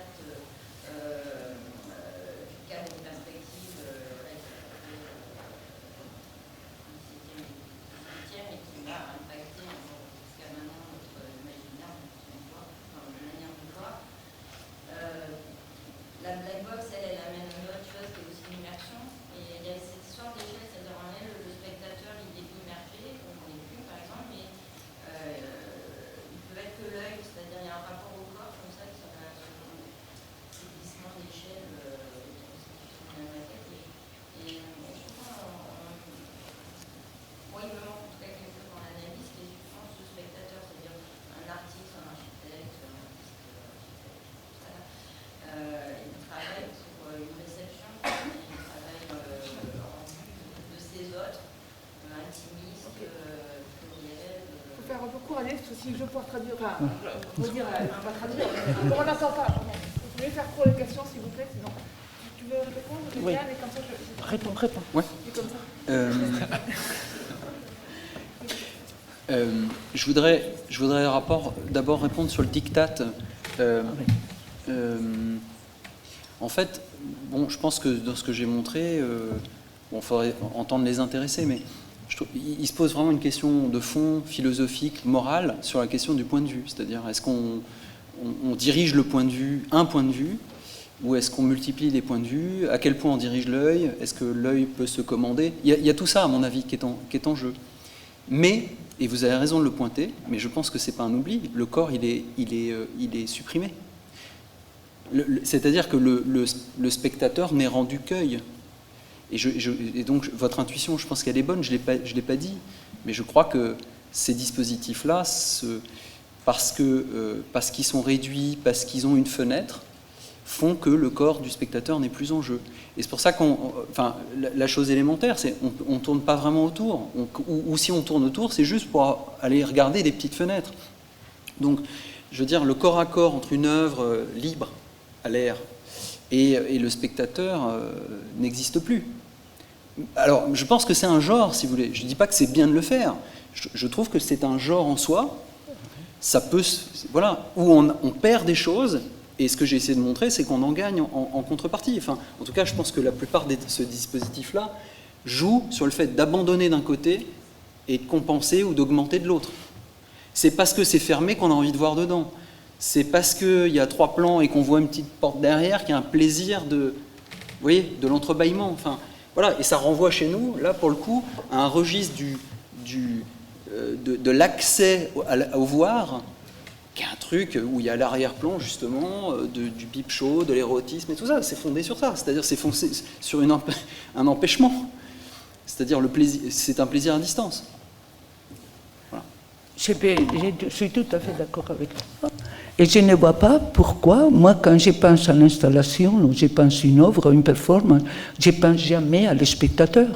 si je peux traduire, enfin, je veux dire, pas traduire, mais on n'entend pas. Vous pouvez faire court les questions, s'il vous plaît, sinon. Tu veux répondre, Oui. Liliane, et comme ça, je... Réponds. Ouais. Et comme ça. Je voudrais d'abord répondre sur le diktat. En fait, bon, je pense que dans ce que j'ai montré, il faudrait entendre les intéressés, mais il se pose vraiment une question de fond, philosophique, morale, sur la question du point de vue. C'est-à-dire, est-ce qu'on dirige le point de vue, un point de vue, ou est-ce qu'on multiplie les points de vue? À quel point on dirige l'œil? Est-ce que l'œil peut se commander? Il y a tout ça, à mon avis, qui est en jeu. Mais, et vous avez raison de le pointer, mais je pense que ce n'est pas un oubli, le corps, il est supprimé. C'est-à-dire que le spectateur n'est rendu qu'œil. Et donc, votre intuition, je pense qu'elle est bonne, je ne l'ai pas dit, mais je crois que ces dispositifs-là, parce qu'ils sont réduits, parce qu'ils ont une fenêtre, font que le corps du spectateur n'est plus en jeu. Et c'est pour ça la chose élémentaire, c'est on ne tourne pas vraiment autour. Ou si on tourne autour, c'est juste pour aller regarder des petites fenêtres. Donc, je veux dire, le corps à corps entre une œuvre libre, à l'air, et le spectateur n'existe plus. Alors, je pense que c'est un genre, si vous voulez. Je ne dis pas que c'est bien de le faire. Je trouve que c'est un genre en soi. Ça peut, voilà, où on perd des choses. Et ce que j'ai essayé de montrer, c'est qu'on en gagne en contrepartie. Enfin, en tout cas, je pense que la plupart de ce dispositif-là joue sur le fait d'abandonner d'un côté et de compenser ou d'augmenter de l'autre. C'est parce que c'est fermé qu'on a envie de voir dedans. C'est parce qu'il y a 3 plans et qu'on voit une petite porte derrière qu'il y a un plaisir de l'entrebâillement. Enfin, voilà, et ça renvoie chez nous, là, pour le coup, à un registre de l'accès au voir, qui est un truc où il y a l'arrière-plan, justement, du pipe show, de l'érotisme et tout ça. C'est fondé sur ça. C'est-à-dire c'est fondé sur un empêchement. C'est-à-dire c'est un plaisir à distance. Voilà. Je suis tout à fait d'accord avec toi. Et je ne vois pas pourquoi, moi, quand je pense à l'installation, ou je pense à une œuvre, une performance, je ne pense jamais à le spectateur.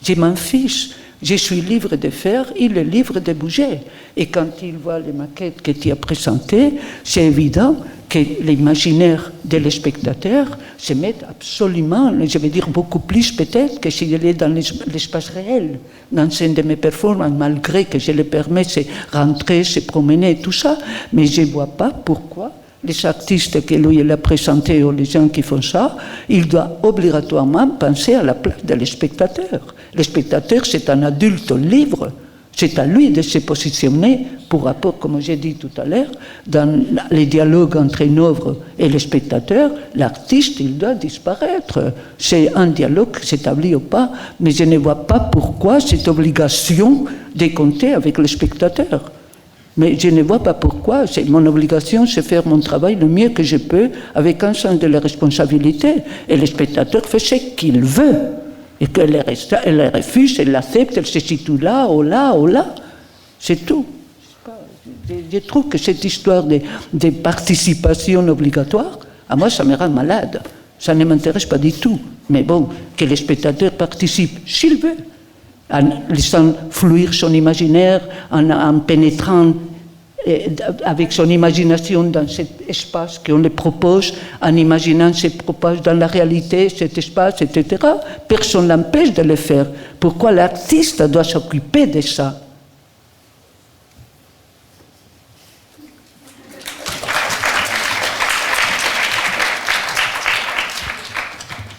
Je m'en fiche. Je suis libre de faire, il est libre de bouger. Et quand il voit les maquettes que tu as présentées, c'est évident que l'imaginaire des spectateurs se met absolument, je vais dire beaucoup plus peut-être que s'il est dans l'espace réel. Dans une de mes performances, malgré que je le permets de rentrer, se promener, tout ça, mais je ne vois pas pourquoi les artistes que lui a présentés ou les gens qui font ça, ils doivent obligatoirement penser à la place de le spectateur. Le spectateur, c'est un adulte libre. C'est à lui de se positionner pour rapport, comme j'ai dit tout à l'heure, dans les dialogues entre une œuvre et le spectateur, l'artiste, il doit disparaître. C'est un dialogue qui s'établit ou pas, mais je ne vois pas pourquoi cette obligation de compter avec le spectateur. Mais je ne vois pas pourquoi. C'est mon obligation, c'est faire mon travail le mieux que je peux avec un sens de la responsabilité. Et le spectateur fait ce qu'il veut. Et qu'elle le refuse, elle l'accepte, elle se situe là, ou là, ou là. C'est tout. Je trouve que cette histoire de participation obligatoire, à moi, ça me rend malade. Ça ne m'intéresse pas du tout. Mais bon, que le spectateur participe, s'il veut, en laissant fluir son imaginaire, en pénétrant avec son imagination dans cet espace qu'on lui propose, en imaginant se propose dans la réalité, cet espace, etc. Personne ne l'empêche de le faire. Pourquoi l'artiste doit s'occuper de ça?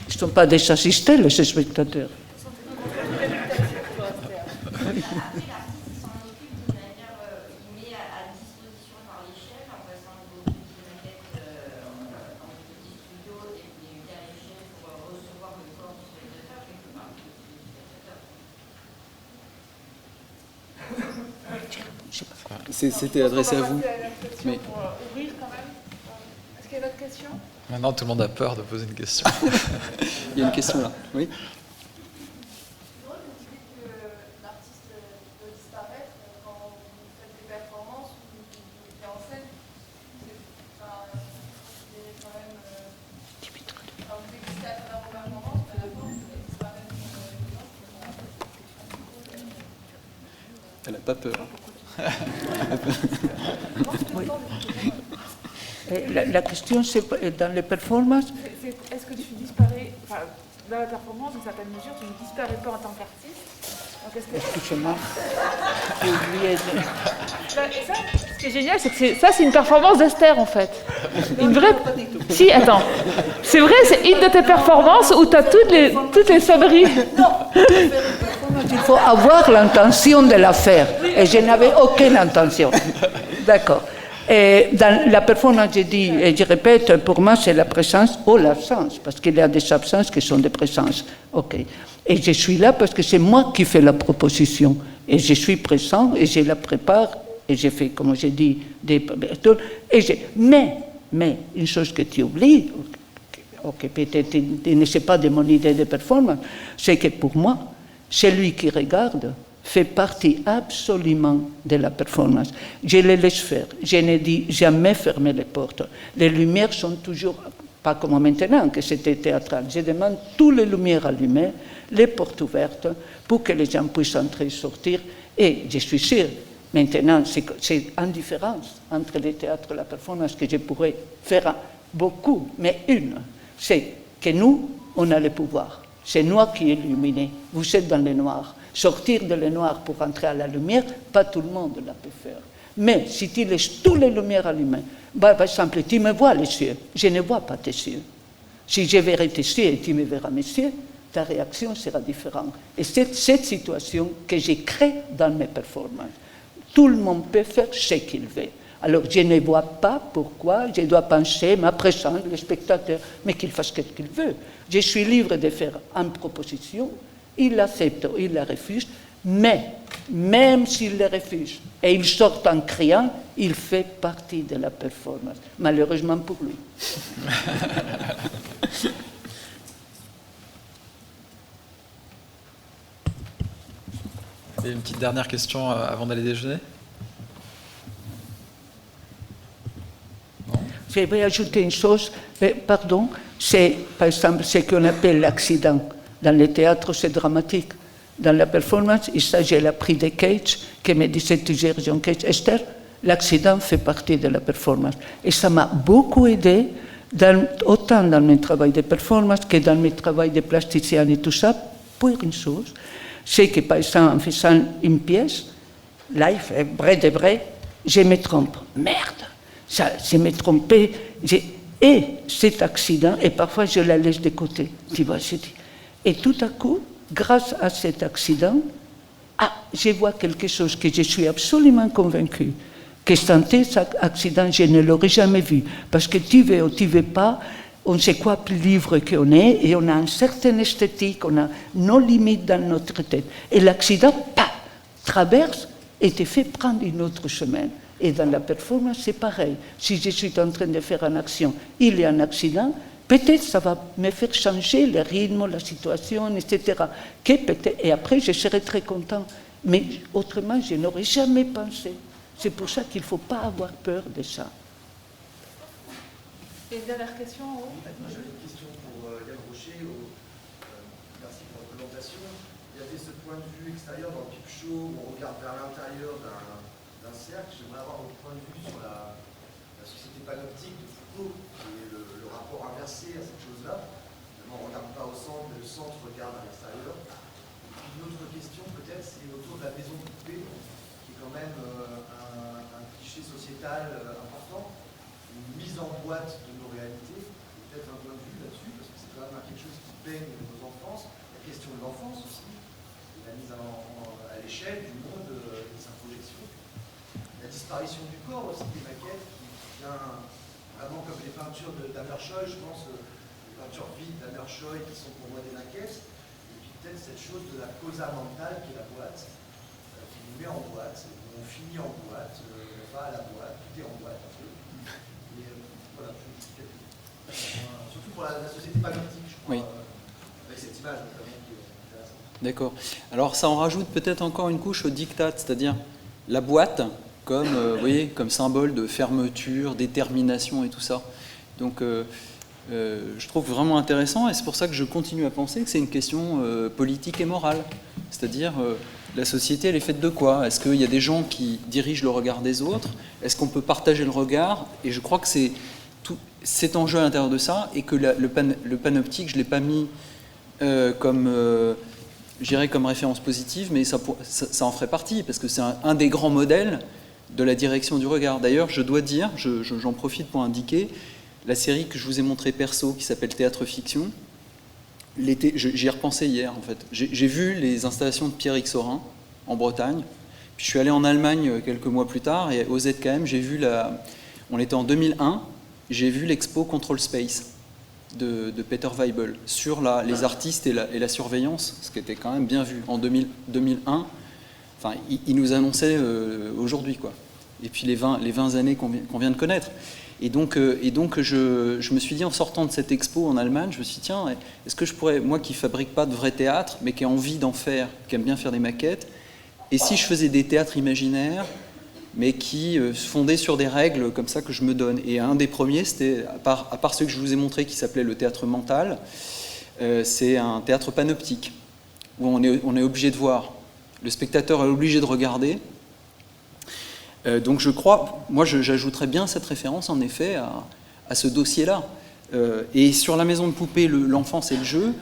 Ils ne sont pas des assistés, les spectateurs. C'était adressé à vous. Mais... Est-ce qu'il y a d'autres questions? Maintenant, tout le monde a peur de poser une question. Il y a une question là. Oui. Elle n'a pas peur. Oui. La question, c'est dans les performances. Est-ce que tu disparais, enfin, dans la performance, d'une certaine mesure, tu ne disparais pas en tant qu'artiste? Excusez-moi. J'ai oublié de... Et ça, ce qui est génial, c'est que c'est une performance d'Esther, en fait. Une vraie... Si, attends. C'est vrai, c'est une de tes performances où tu as toutes les sonneries. Non, il faut avoir l'intention de la faire. Et je n'avais aucune intention. D'accord. Et dans la performance, je dis, et je répète, pour moi, c'est la présence ou l'absence, parce qu'il y a des absences qui sont des présences. OK. Et je suis là parce que c'est moi qui fais la proposition. Et je suis présent et je la prépare et je fais, comme je dis, des... Mais, une chose que tu oublies, que peut-être tu ne sais pas de mon idée de performance, c'est que pour moi, celui qui regarde fait partie absolument de la performance. Je les laisse faire. Je ne dis jamais fermer les portes. Les lumières sont toujours, pas comme maintenant, que c'était théâtral. Je demande toutes les lumières allumées, les portes ouvertes, pour que les gens puissent entrer et sortir. Et je suis sûr, maintenant, c'est une différence entre le théâtre et la performance que je pourrais faire beaucoup, mais une, c'est que nous, on a le pouvoir. C'est nous qui illuminons. Vous êtes dans le noir. Sortir de le noir pour entrer à la lumière, pas tout le monde la peut faire. Mais si tu laisses toutes les lumières allumées, par exemple, tu me vois les yeux, je ne vois pas tes yeux. Si je verrai tes yeux et tu me verras mes yeux, ta réaction sera différente. Et c'est cette situation que j'ai créée dans mes performances. Tout le monde peut faire ce qu'il veut. Alors je ne vois pas pourquoi je dois penser ma présence, le spectateur, mais qu'il fasse ce qu'il veut. Je suis libre de faire une proposition, il l'accepte ou il la refuse, mais même s'il la refuse et il sort en criant, il fait partie de la performance, malheureusement pour lui. Et une petite dernière question avant d'aller déjeuner? Je vais ajouter une chose, pardon, c'est par exemple ce qu'on appelle l'accident. Dans le théâtre, c'est dramatique. Dans la performance, il s'agit de la prise de Cage, que me disait toujours John Cage, Esther, l'accident fait partie de la performance. Et ça m'a beaucoup aidé, autant dans mon travail de performance que dans mon travail de plasticien et tout ça, pour une chose, c'est que par exemple, en faisant une pièce, live, vrai de vrai, je me trompe. Merde! Ça, je me trompais. Et cet accident, et parfois je la laisse de côté. Tu vois, je dis. Et tout à coup, grâce à cet accident, je vois quelque chose que je suis absolument convaincue, que sans cet accident, je ne l'aurais jamais vu. Parce que tu veux ou tu veux pas, on sait quoi plus libre qu'on est, et on a une certaine esthétique, on a nos limites dans notre tête. Et l'accident, traverse et te fait prendre une autre chemin. Et dans la performance, c'est pareil. Si je suis en train de faire une action, il y a un accident, peut-être ça va me faire changer le rythme, la situation, etc. Et après, je serai très content. Mais autrement, je n'aurais jamais pensé. C'est pour ça qu'il ne faut pas avoir peur de ça. Et une dernière question en haut. J'ai une question pour Yann Rocher. Merci pour la présentation. Il y avait ce point de vue extérieur dans le Peep Show où on regarde vers l'intérieur d'un cercle. J'aimerais avoir votre point de vue sur la société panoptique de Foucault et le rapport inversé à cette chose-là. On ne regarde pas au centre, mais le centre regarde à l'extérieur. Et puis une autre question peut-être, c'est autour de la maison de poupée, qui est quand même un cliché sociétal important, une mise en boîte de nos réalités. Peut-être un point de vue là-dessus, parce que c'est quand même quelque chose qui baigne nos enfances, la question de l'enfance aussi, et la mise à l'échelle du monde et de sa projection. La disparition du corps aussi, des maquettes, qui vient vraiment comme les peintures d'Hammershoy, je pense, les peintures vides d'Hammershoy qui sont pour moi des maquettes, et puis peut-être cette chose de la causa mentale qui est la boîte, qui nous met en boîte, on finit en boîte, on va à la boîte, tout est en boîte un peu. Et voilà, surtout pour la société panoptique, je crois, oui. Avec cette image notamment qui est intéressante. D'accord. Alors ça en rajoute peut-être encore une couche au diktat, c'est-à-dire la boîte comme, vous voyez, comme symbole de fermeture, détermination et tout ça. Donc je trouve vraiment intéressant et c'est pour ça que je continue à penser que c'est une question politique et morale. C'est-à-dire la société, elle est faite de quoi? Est-ce qu'il y a des gens qui dirigent le regard des autres? Est-ce qu'on peut partager le regard? Et je crois que c'est tout cet enjeu à l'intérieur de ça, et que le panoptique, je ne l'ai pas mis comme référence positive, mais ça en ferait partie, parce que c'est un des grands modèles de la direction du regard. D'ailleurs, je dois dire, j'en profite pour indiquer, la série que je vous ai montrée perso, qui s'appelle Théâtre Fiction, j'y ai repensé hier, en fait. J'ai vu les installations de Pierre Xorin, en Bretagne, puis je suis allé en Allemagne quelques mois plus tard, et au ZKM, on était en 2001, j'ai vu l'expo Control Space de Peter Weibel sur les artistes et la surveillance, ce qui était quand même bien vu en 2001. Enfin, il nous annonçait aujourd'hui, quoi. Et puis les 20 années qu'on vient de connaître. Et donc je me suis dit, en sortant de cette expo en Allemagne, je me suis dit, tiens, est-ce que je pourrais, moi qui ne fabrique pas de vrai théâtre, mais qui a envie d'en faire, qui aime bien faire des maquettes, et si je faisais des théâtres imaginaires, mais qui se fondaient sur des règles comme ça que je me donne. Et un des premiers, c'était, à part ceux que je vous ai montrés, qui s'appelait le théâtre mental, c'est un théâtre panoptique, où on est obligé de voir. Le spectateur est obligé de regarder. Donc je crois, moi j'ajouterais bien cette référence en effet à ce dossier-là. Et sur la maison de poupée, l'enfance et le jeu,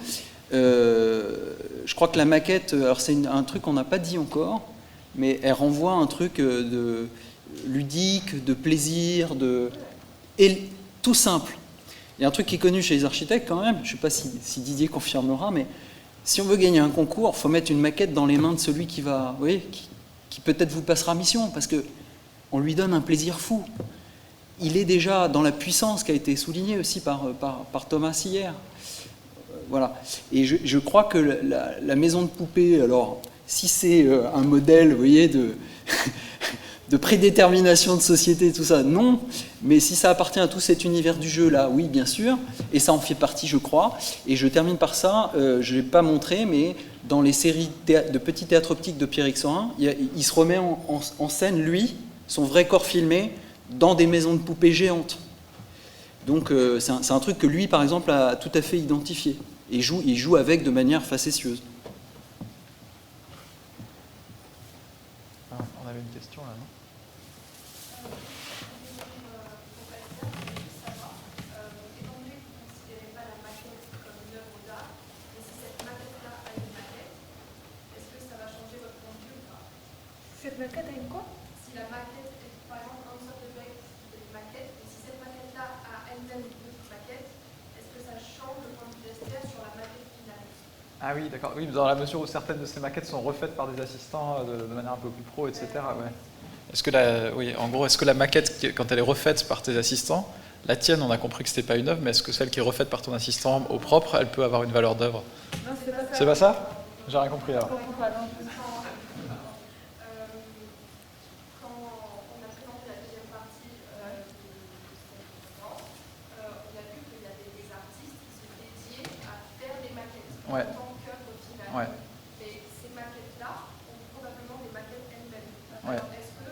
je crois que la maquette, alors c'est un truc qu'on n'a pas dit encore, mais elle renvoie à un truc de ludique, de plaisir, et tout simple. Il y a un truc qui est connu chez les architectes quand même, je ne sais pas si Didier confirmera, mais si on veut gagner un concours, il faut mettre une maquette dans les mains de celui qui va, vous voyez, qui peut-être vous passera mission, parce qu'on lui donne un plaisir fou. Il est déjà dans la puissance qui a été soulignée aussi par Thomas hier. Voilà. Et je crois que la maison de poupée, alors, si c'est un modèle, vous voyez, de prédétermination de société, tout ça, non. Mais si ça appartient à tout cet univers du jeu-là, oui, bien sûr. Et ça en fait partie, je crois. Et je termine par ça, je ne l'ai pas montré, mais dans les séries de petits théâtres optiques de Pierre Xorin, il se remet en scène, lui, son vrai corps filmé, dans des maisons de poupées géantes. Donc c'est un truc que lui, par exemple, a tout à fait identifié. Et il joue avec de manière facétieuse. On avait une question là, non? Cette maquette a une quoi? Si la maquette est, par exemple, une sorte de maquette, et si cette maquette-là a elle-même une autre maquette, est-ce que ça change le point de vue d'Esther sur la maquette finale? Ah oui, d'accord. Oui, dans la mesure où certaines de ces maquettes sont refaites par des assistants de manière un peu plus pro, etc. Ouais. Est-ce que en gros, est-ce que la maquette, quand elle est refaite par tes assistants, la tienne, on a compris que c'était pas une œuvre, mais est-ce que celle qui est refaite par ton assistant au propre, elle peut avoir une valeur d'œuvre? Non, c'est pas ça. C'est pas ça? J'ai rien compris alors. Ouais. Ouais. Mais ces maquettes-là ont probablement des maquettes elles-mêmes. Ouais. Alors, est-ce que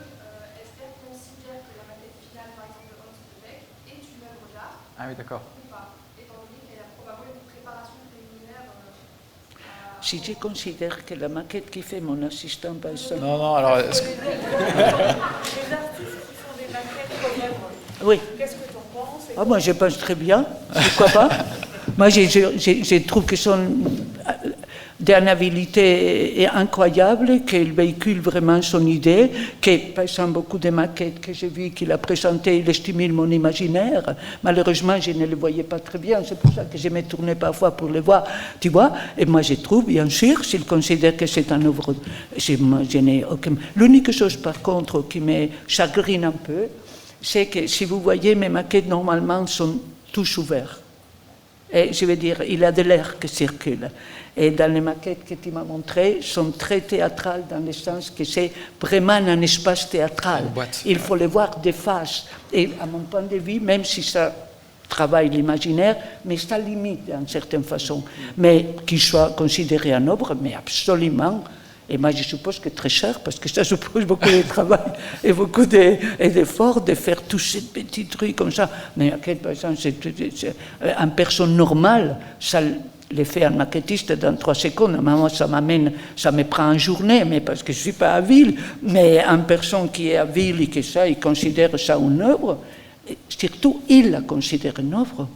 Esther considère que la maquette finale, par exemple, de Hans de Beck, est une œuvre d'art? Ah oui, d'accord. Ou pas, étant donné qu'elle a probablement une préparation préliminaire Si je considère que la maquette qui fait mon assistant, par exemple... Non, alors... Est-ce que... Les artistes qui font des maquettes comme œuvre, Oui. qu'est-ce que tu en penses? Ah, moi, je pense très bien. Pourquoi pas? Moi, je trouve que son d'une habilité incroyable, qu'il véhicule vraiment son idée, que, par exemple, beaucoup de maquettes que j'ai vues qu'il a présentées, il stimule mon imaginaire. Malheureusement, je ne le voyais pas très bien, c'est pour ça que je me tournais parfois pour le voir, tu vois. Et moi, je trouve, bien sûr, s'il considère que c'est un œuvre, je n'ai aucun... L'unique chose, par contre, qui me chagrine un peu, c'est que, si vous voyez, mes maquettes, normalement, sont tous ouverts. Et je veux dire, il y a de l'air qui circule. Et dans les maquettes que tu m'as montrées, sont très théâtrales dans le sens que c'est vraiment un espace théâtral. Il faut les voir de face. Et à mon point de vue, même si ça travaille l'imaginaire, mais ça limite d'une certaine façon. Mais qu'il soit considéré en œuvre, mais absolument. Et moi, je suppose que très cher, parce que ça suppose beaucoup de travail et beaucoup d'efforts de faire tous ces petits trucs comme ça. Mais à quel point, c'est une personne normale, ça les fait un maquettiste dans 3 secondes. Moi, ça me prend une journée, mais parce que je ne suis pas habile. Mais une personne qui est habile et que ça, il considère ça une œuvre, surtout, il la considère une œuvre.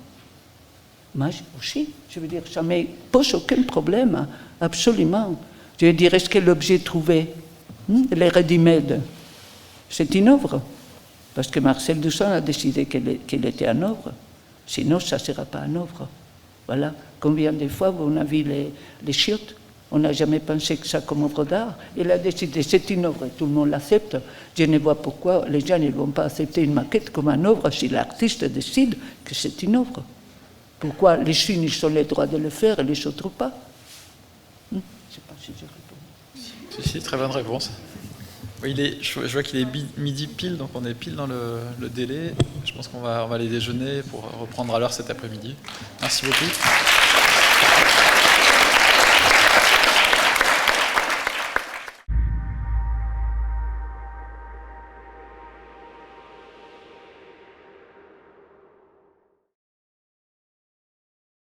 Moi aussi, je veux dire, ça ne me pose aucun problème, absolument. Je veux dire, est-ce que l'objet trouvé, les ready-made, c'est une œuvre? Parce que Marcel Duchamp a décidé qu'elle était une œuvre. Sinon, ça ne sera pas une œuvre. Voilà. Combien de fois on a vu les chiottes? On n'a jamais pensé que ça comme œuvre d'art. Il a décidé, c'est une œuvre, tout le monde l'accepte. Je ne vois pourquoi les gens ne vont pas accepter une maquette comme une œuvre si l'artiste décide que c'est une œuvre. Pourquoi les Chines ils ont le droit de le faire et les autres pas? Je ne sais pas si j'ai répondu. Si, très bonne réponse. Oui, je vois qu'il est midi pile, donc on est pile dans le délai. Je pense qu'on va aller déjeuner pour reprendre à l'heure cet après-midi. Merci beaucoup.